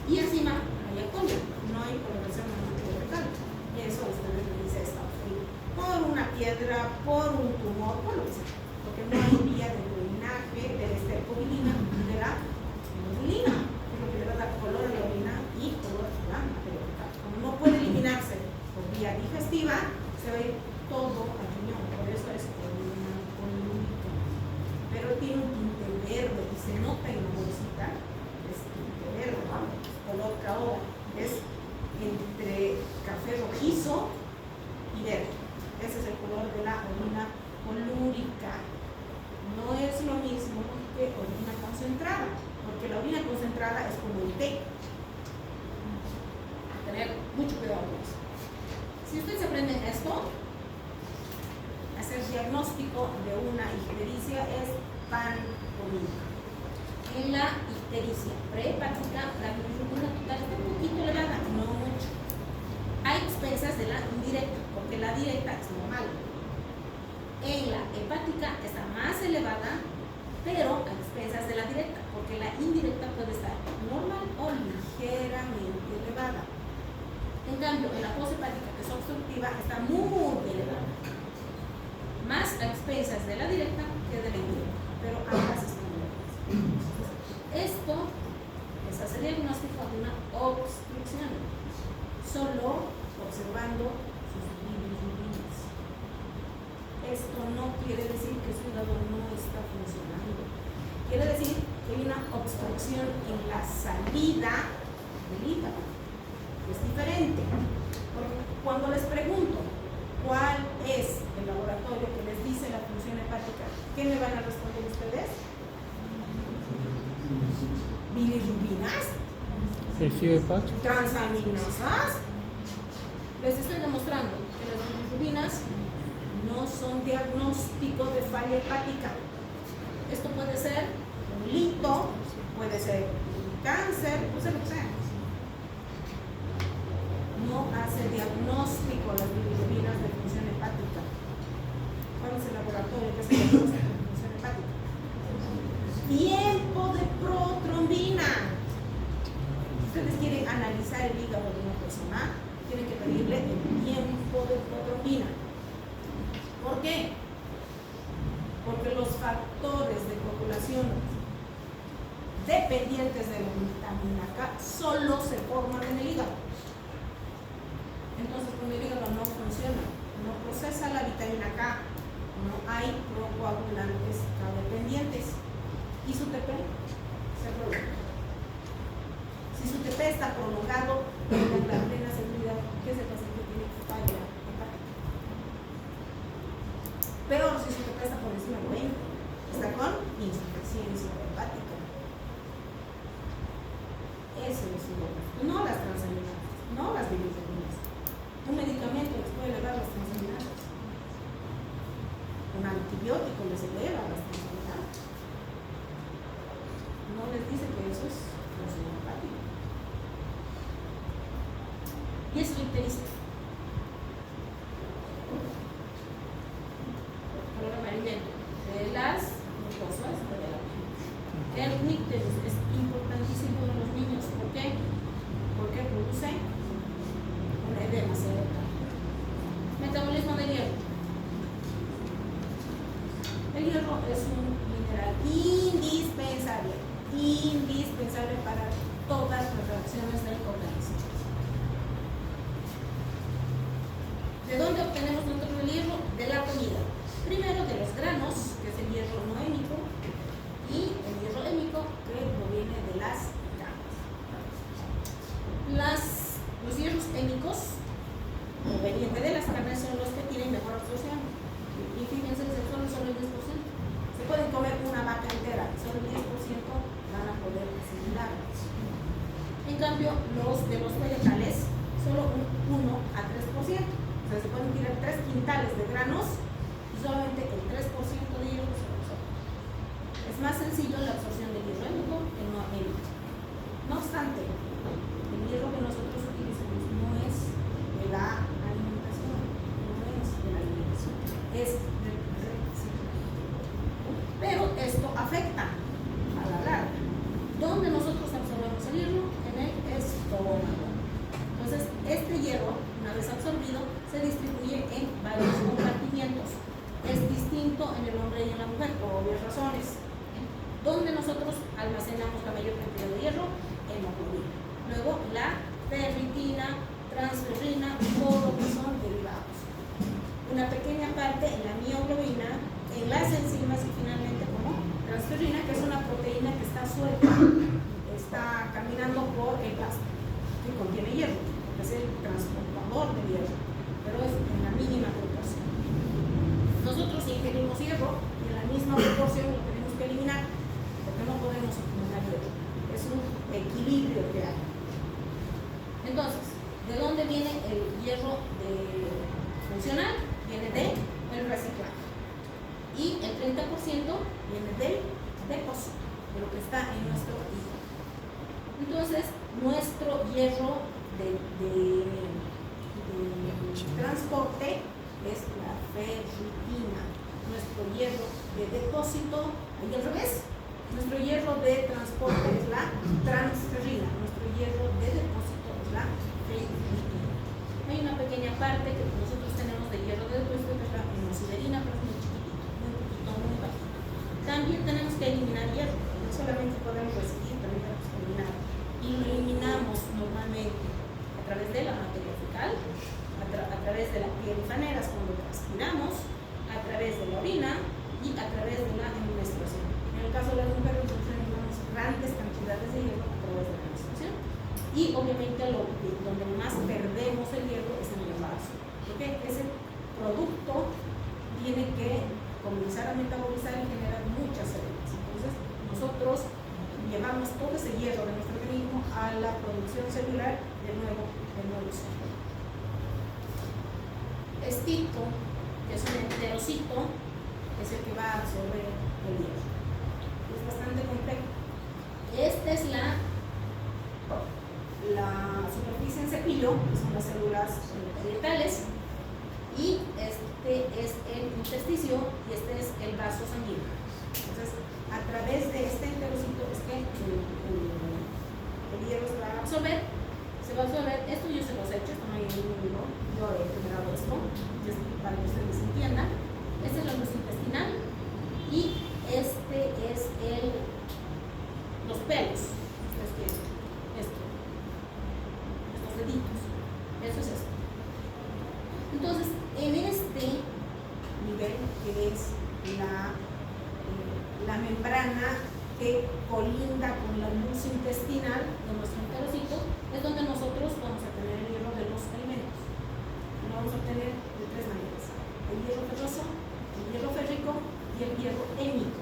Y encima hay alcohol, no hay coloración rectal. Y eso a ustedes les dice está obstruido por una piedra, por un tumor, por lo que sea, porque no hay vía de drenaje de la estercobilina y de la hemoglobina, que es lo que le va a dar color a la orina y color a la materia fecal. Como no puede eliminarse por vía digestiva, se va a ir todo al riñón, por eso es orina colúrica. Pero tiene un tinte verde y se nota en la bolsita, es tinte verde, ¿no? Color caoba, es entre café rojizo y verde. Ese es el color de la orina colúrica. No es lo mismo que orina concentrada, porque la orina concentrada es como el té. Tener mucho cuidado con eso. Si ustedes aprenden esto, hacer diagnóstico de una ictericia es pancolínica. En la ictericia prehepática, la bilirrubina total está un poquito elevada, no mucho. A expensas de la indirecta, porque la directa es normal. En la hepática está más elevada, pero a expensas de la directa, porque la indirecta puede estar normal o ligeramente elevada. En cambio, en la poshepática, que es obstructiva, está muy elevada, más a expensas de la directa que de la indirecta, pero ambas están elevadas. Esto es hacer diagnóstico de una obstrucción, solo observando sus bilirrubinas. Esto no quiere decir que su hígado no está funcionando, quiere decir que hay una obstrucción en la salida del hígado. Es diferente. Porque cuando les pregunto cuál es el laboratorio que les dice la función hepática, ¿qué me van a responder ustedes? Bilirrubinas, Perfil hepático. transaminasas. Les estoy demostrando que las bilirrubinas no son diagnóstico de falla hepática. Esto puede ser un lito, puede ser un cáncer, puede ser lo que sea. No hace diagnóstico a las bilirrubinas de función hepática. ¿Cuál es el laboratorio que hace diagnóstico de función hepática? Tiempo de protrombina. Si ustedes quieren analizar el hígado de una persona, tienen que pedirle el tiempo de protrombina. ¿Por qué? Porque los factores de coagulación dependientes de la vitamina K solo se forman en el hígado. Entonces, cuando el hígado no funciona, no procesa la vitamina K, no hay procoagulantes cable-pendientes y su TP se prolonga. Si su TP está prolongado, en la plena seguridad que ese paciente tiene falla hepática. Peor si su TP está por encima de 20, está con insuficiencia hepática. Eso es no las transaminases, no las bilirrubinas. Un medicamento les puede elevar las transaminases. Un antibiótico les eleva las transaminases. No les dice que eso es función hepática. Y es icterística. Ahora amarillento de las mucosas de la piel. El icterus es importantísimo en los niños. ¿Por qué? Porque produce un edema cerebral. Metabolismo del hierro. El hierro es un mineral indispensable para todas las reacciones del organismo. ¿De dónde obtenemos nosotros el hierro? De la comida. Primero de los granos, que es el hierro no hémico, y el hierro hémico, que proviene de las carnes. Los hierros hémicos provenientes de las carnes son los que tienen mejor absorción. Y fíjense, solo el 10%. Se pueden comer una vaca entera, solo el 10% van a poder asimilar. En cambio, los de los vegetales, solo un 1 a 3%. O sea, se pueden tirar 3 quintales de granos y solamente el 3% de hierro se absorbe. Es más sencillo la absorción del hierro hémico que no hémico. No obstante, el hierro que nosotros utilizamos no es de la alimentación, es del reciclaje. Pero esto afecta a la larga. ¿Dónde nosotros absorbemos el hierro? En el estómago. Entonces, este hierro, una vez absorbido, se distribuye en varios compartimientos. Es distinto en el hombre y en la mujer, por obvias razones. ¿Dónde nosotros almacenamos la mayor cantidad de hierro? Hemoglobina. Luego, la ferritina, transferrina, todo lo que son derivados. Una pequeña parte en la mioglobina, en las enzimas y finalmente como transferrina, que es una proteína que está suelta, está caminando por el plasma, que contiene hierro, que es el transportador de hierro, pero es en la mínima proporción. Nosotros ingerimos hierro y en la misma proporción lo tenemos que eliminar, porque no podemos acumular hierro. Es un equilibrio que hay. Entonces, ¿de dónde viene el hierro funcional? Viene del reciclaje. Y el 30% viene del depósito, de lo que está en nuestro hígado. Entonces, nuestro hierro de transporte es la ferritina. Nuestro hierro de depósito, y al revés, nuestro hierro de transporte es la transferrina. Nuestro hierro de depósito es la ferritina. Hay una pequeña parte que nosotros tenemos de hierro de depósito, que es la hemosiderina, pero es muy chiquitito, muy bajito. También tenemos que eliminar hierro, no solamente podemos recibir, también tenemos que eliminar. Y lo eliminamos normalmente a través de la materia fecal, a través de la piel y faneras cuando transpiramos, a través de la orina y a través de la menstruación. En el caso de las mujeres, nosotros eliminamos grandes cantidades de hierro a través de la menstruación. Y obviamente donde más perdemos el hierro es en el embarazo, porque ese producto tiene que comenzar a metabolizar y generar muchas células. Entonces, nosotros llevamos todo ese hierro de nuestro organismo a la producción celular de nuevo células. Estito, que es un enterocito, es el que va a absorber el hierro. Es bastante complejo. Esta es la superficie en cepillo, que son las células parietales, y este es el intersticio y este es el vaso sanguíneo. Entonces, a través de este enterocito es que el hierro se va a absorber. Esto yo se los he hecho, esto no hay ningún libro, yo he generado esto, para que ustedes entiendan. Este es el hueso intestinal y este es los pelos. Estos deditos. Eso es esto. Entonces, en este nivel que que es la membrana que colinda con la luz intestinal de nuestro enterocito, es donde nosotros vamos a tener el hierro de los alimentos. Lo vamos a obtener de tres maneras: el hierro ferroso, el hierro férrico y el hierro hémico.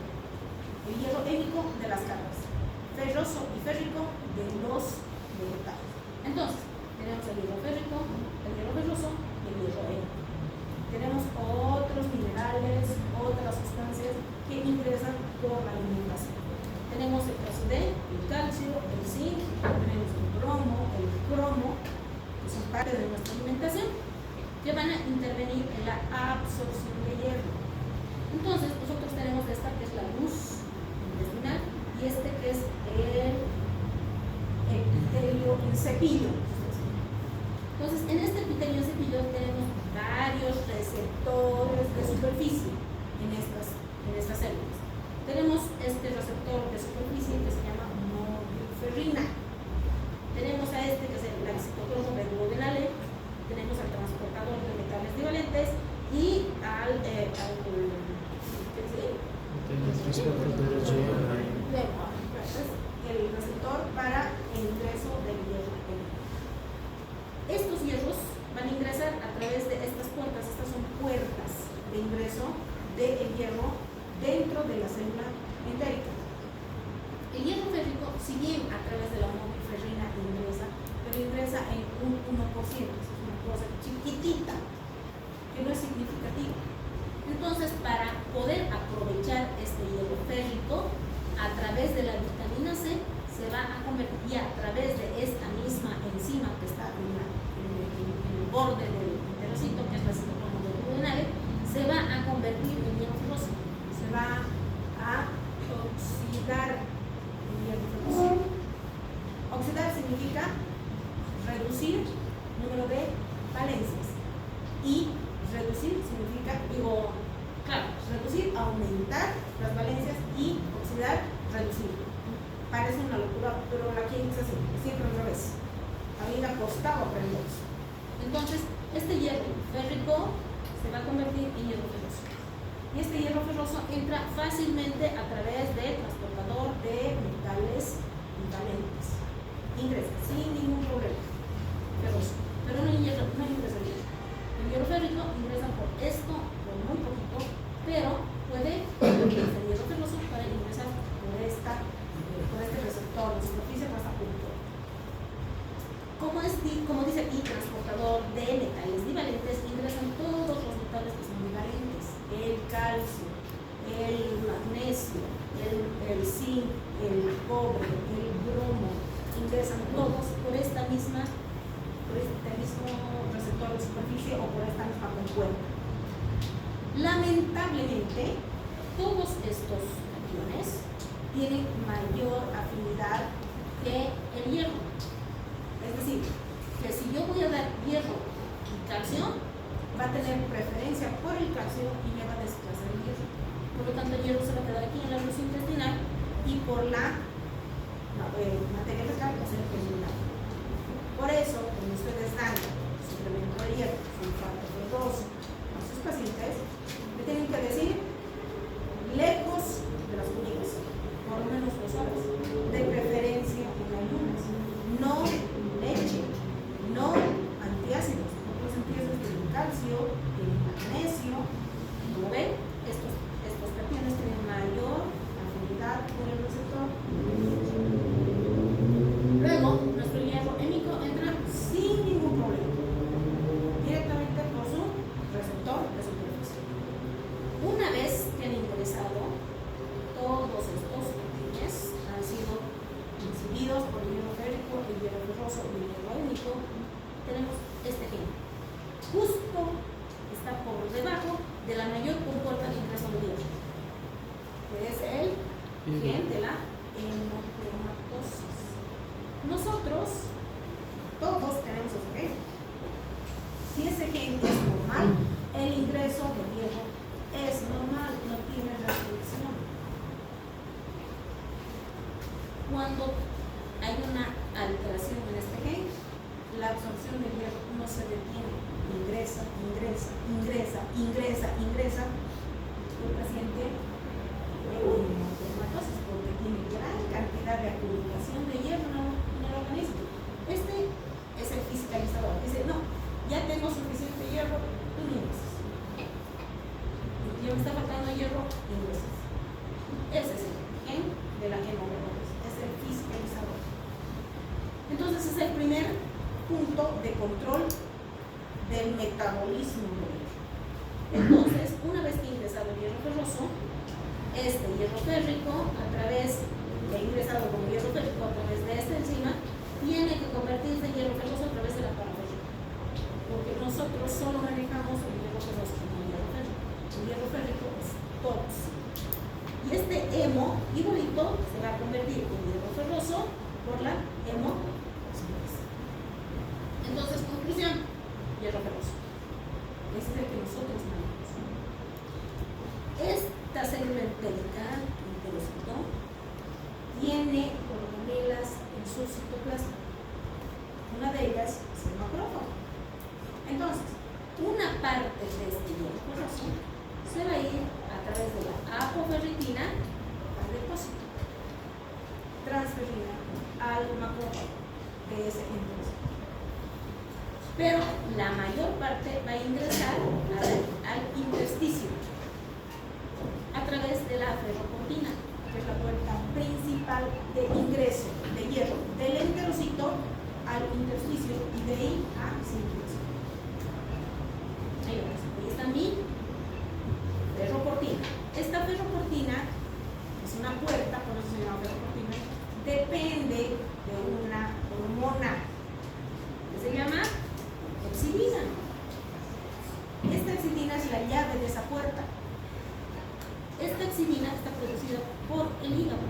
El hierro hémico de las carnes, ferroso y férrico de los vegetales. Entonces, tenemos el hierro férrico, el hierro ferroso y el hierro hémico. Tenemos otros minerales, otras sustancias que ingresan por la alimentación. Tenemos el caso de el calcio, el zinc, tenemos el bromo, el cromo, que son parte de nuestra alimentación, que van a intervenir en la absorción de hierro. Entonces, nosotros tenemos esta que es la luz intestinal y este que es el epitelio en cepillo. Entonces, en este epitelio en cepillo tenemos varios receptores de superficie en estas células. Tenemos este receptor de superficie que se llama nobilferrina. Tenemos a este que es el excitocromo duodenale. Tenemos al transportador de metales divalentes y al el receptor para el ingreso del hierro. Estos hierros van a ingresar a través de estas puertas. Estas son puertas de ingreso del hierro dentro de la célula entérica. El hierro férrico, si bien a través de la nobilferrina ingresa, pero ingresa en un 1%, es una cosa chiquitita, que no es significativa. Entonces, para poder aprovechar este hierro férrico, a través de la vitamina C, se va a convertir, y a través de esta misma enzima que está en el borde del enterocito, que es la citocromo duodenale, se va a convertir en hierro ferroso. Se va a oxidar el hierro ferroso. Oxidar significa reducir número de valencias. Y reducir significa, reducir, aumentar las valencias, y oxidar, reducir. Parece una locura, pero la química es siempre al revés. A mí me ha costado aprender eso. Entonces, este hierro férrico se va a convertir en hierro ferroso. Y este hierro ferroso entra fácilmente a través del transportador de metales divalentes. Ingresa sin ningún problema. Ferroso. Pero no ingresa el hierro. El hierro férrico ingresa por esto, por muy poquito, pero puede ingresar el hierro ferroso para ingresar por este receptor de superficie, por esta punta. Como dice aquí, transportador de metales divalentes, ingresan todos los metales que son divalentes: el calcio, el magnesio, el zinc, el cobre, el bromo, ingresan todos por este mismo receptor de superficie o por esta misma compuerta. Lamentablemente, todos estos cationes tienen mayor afinidad que el hierro. Es decir, que si yo voy a dar hierro y calcio, va a tener preferencia por el calcio y me va a desplazar el hierro. Por lo tanto, el hierro se va a quedar aquí en la luz intestinal y por la materia fecal va a ser eliminado. Por eso, cuando ustedes dan suplemento de hierro, sulfato ferroso a sus pacientes, le tienen que decir lejos de las comidas, por lo menos 2 horas, de preferencia en ayunas, no leche, no antiácidos, porque los antiácidos tienen calcio, tienen magnesio. Como ven, estos cationes tienen mayor afinidad con el receptor. Luego, nuestro hierro hémico entra sin ningún problema, directamente por su receptor de superficie. Una vez que han ingresado, todos estos cationes han sido incididos por el hierro férrico, el hierro ferroso y el hierro hémico. Tenemos este gen. Justo está por debajo de la mayor compuerta de ingreso de hierro, que es el gen de la hemocromatosis. Nosotros todos tenemos ese gen. Si ese gen es normal, el ingreso de hierro es normal, no tiene restricción. Cuando hay una alteración en este gen, la absorción del hierro no se detiene, ingresa, ingresa, ingresa, ingresa me está faltando hierro, ingresas. Ese es el gen de la hemoglobitis, es el fiscalizador. Entonces es el primer punto de control del metabolismo del hierro. Entonces, una vez que ha ingresado el hierro ferroso, este hierro férrico, a través que ha ingresado como hierro férrico a través de esta enzima, tiene que convertirse en hierro ferroso a través de la paraférrica. Porque nosotros solo manejamos el hierro ferroso como hierro férrico. El hierro férrico es tóxico. Y este hemo, igualito, se va a convertir en hierro ferroso por la hemooxidación. Entonces, conclusión, hierro ferroso. Este es el que nosotros manejamos. Esta célula entérica, enterocito, tiene organelas en su citoplasma. Una de ellas es el macrófago. Entonces, una parte de este hierro ferroso se va a ir a través de la apoferritina al depósito, transferrina al macrófago de ese enterocito. Pero la mayor parte va a ingresar al intersticio a través de la ferroportina, que es la puerta principal de ingreso de hierro del enterocito al intersticio y de ahí a circulación. Ahí está mi ferroportina. Esta ferroportina es una puerta, por eso se llama ferroportina, depende de una hormona que se llama exidina. Esta exidina es la llave de esa puerta. Esta exidina está producida por el hígado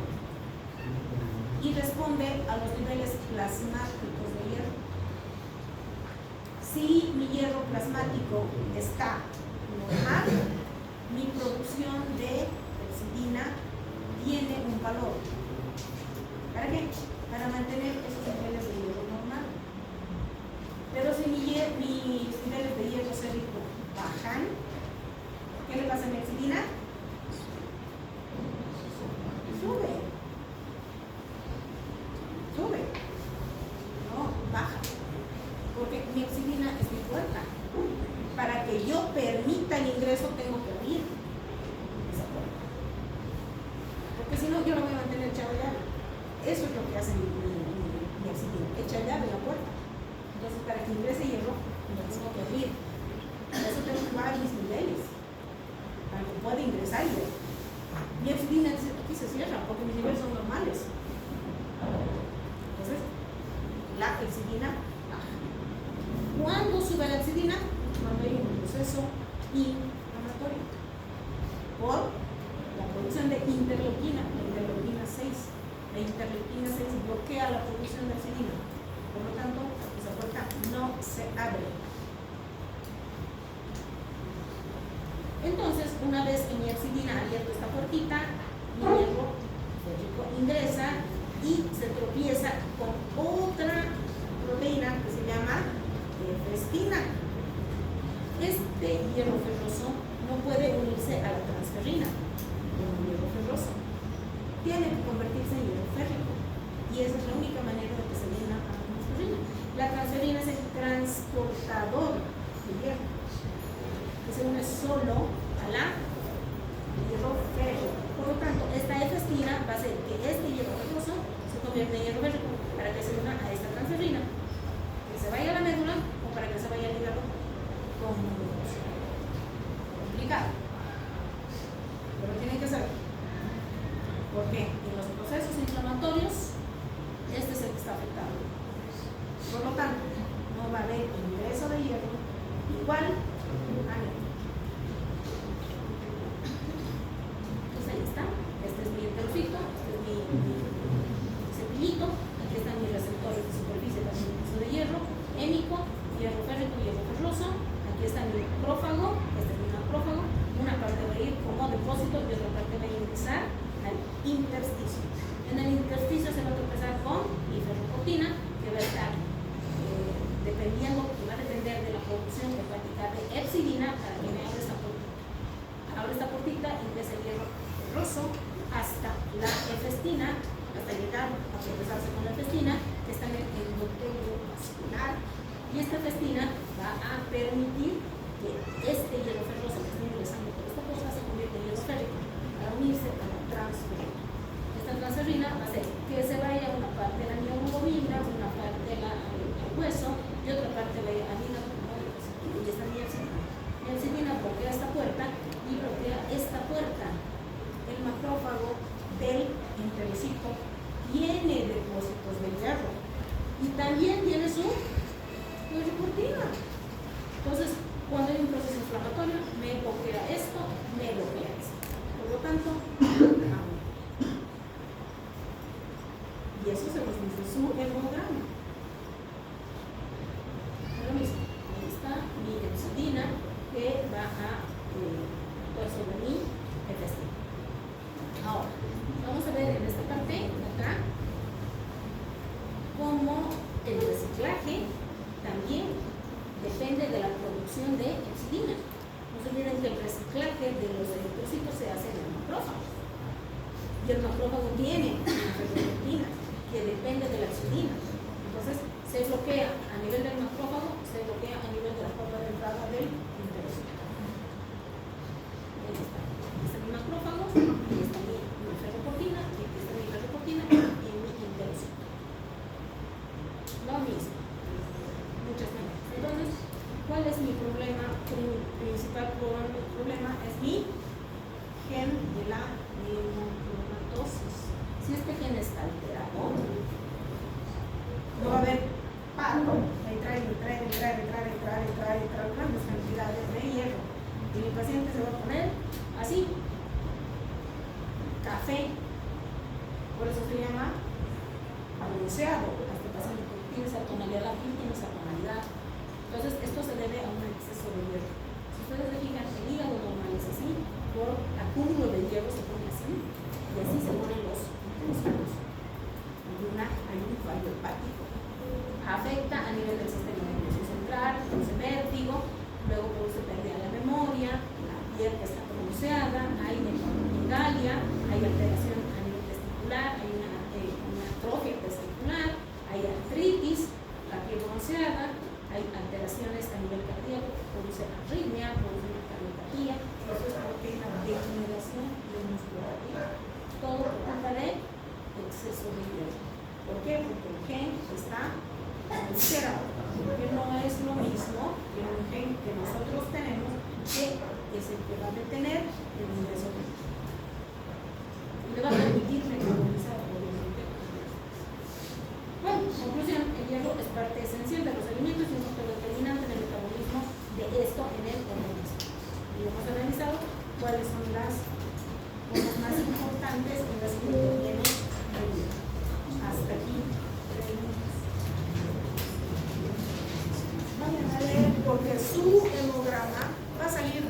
y responde a los niveles plasmáticos de hierro. Si mi hierro plasmático está normal, mi producción de exidina tiene un valor. ¿Para qué? Para mantener esos niveles de hierro normal. Pero si mis niveles de hierro sérico bajan, ¿qué le pasa a mi exidina? Sube, no, baja, porque mi exidina es mi puerta. Para que yo permita el ingreso tengo que abrir esa puerta, porque si no yo no voy a mantener echado llave. Eso es lo que hace mi exidina, echa llave la puerta. Entonces, para que ingrese hierro lo tengo que abrir. Para eso tengo varios niveles para que pueda ingresar hierro. Mi exidina aquí se cierra porque mis niveles son normales. Entonces, la exidina baja. ¿Cuándo sube la exidina? Cuando hay un proceso inflamatorio por la producción de interleuquina, la interleuquina 6. La interleuquina 6 bloquea la producción de exidina. Por lo tanto, esa puerta no se abre. Entonces, una vez que mi exidina ha abierto esta puertita, mi hierro férrico ingresa y se tropieza con otra proteína que se llama efestina. Este hierro ferroso no puede unirse a la transferrina como hierro ferroso. Tiene que convertirse en hierro férrico. Y esa es la única manera de que se una a la transferrina. La transferrina es el transportador de hierro, que se une solo a la hierro férrico. Por lo tanto, esta efestina va a hacer que este hierro ferroso se convierta en hierro férrico para que se una a esta transferrina, que se vaya a la médula o para que se vaya al hígado complicado. Pero tienen que saber, porque en los procesos inflamatorios este es el que está afectado. Por lo tanto, no va a haber ingreso de hierro igual a negro. Entonces ahí está. Este es mi enterocito, este es mi cepillito. Aquí están mis receptores de superficie para el ingreso de hierro, hémico, hierro férrico y hierro ferroso. Aquí está mi macrófago, este es mi macrófago. Una parte va a ir como depósito y otra parte va a ingresar al intersticio. En el intersticio se va a tropezar con mi ferroportina, que va a estar dependiendo, que va a depender de la producción hepática de epsilina para que me abra esta puerta. Abre esta puertita, ingresa el hierro ferroso hasta la efestina, hasta llegar a tropezarse con la efestina, que está en el endotelio vascular. Y esta efestina va a permitir que este hierro ferroso que está ingresando por esta cosa se convierta tiene depósitos de hierro y también tiene su ferroportina. Entonces, cuando hay un proceso inflamatorio, me bloquea esto, me bloquea esto. Por lo tanto, y eso se los dice su hemograma. Lo mismo, ahí está mi hepcidina que va a actuar sobre mi intestino. Ahora, vamos a ver en esta parte de acá cómo el reciclaje también depende de la producción de hepcidina. No se olviden que el reciclaje de los eritrocitos se hace en el macrófago. Y el macrófago tiene una ferroportina que depende de la hepcidina. Entonces, se bloquea a nivel del macrófago, se bloquea a nivel de la forma de entrada del enterocito. Ahí está. Este es mi macrófago, y está mi ferroportina, y aquí está mi ferroportina y mi enterocito. Lo mismo. Muchas maneras. Entonces, ¿cuál es mi problema principal? El problema es mi gen de la neumocromatosis. Si este gen está alterado, no va a haber paro. Trae grandes cantidades de hierro. Y mi paciente se va a poner así, café. Por eso se llama bronceado. Este paciente tiene esa tonalidad aquí, tiene esa tonalidad. Entonces, esto se debe a un exceso de hierro. Si ustedes se fijan, el hígado normal es así, por acúmulo de hierro se pone así, y así se ponen los intestinos. Hay un fallo hepático. Afecta a nivel del sistema nervioso central, produce vértigo, luego produce pérdida de la memoria, la piel que está bronceada, hay hemorragia, hay alteración a nivel testicular, hay una atrofia testicular, hay artritis, la piel bronceada, hay alteraciones a nivel cardíaco, produce arritmia, produce una cardiopatía, eso es porque hay una degeneración de musculatura. Todo por culpa de exceso de hierro. ¿Por qué? Porque el gen está alterado, porque no es lo mismo que un gen que nosotros tenemos, que es el que va a detener el ingreso de hierro. Y le va a permitir metabolizar, obviamente. Bueno, en conclusión, el hierro es parte esencial de los alimentos y un factor determinante en el metabolismo de esto en el organismo. Y hemos analizado cuáles son las cosas más importantes en las que interviene el hierro. Hasta aquí, preguntas. Vayan a leer porque su hemograma va a salir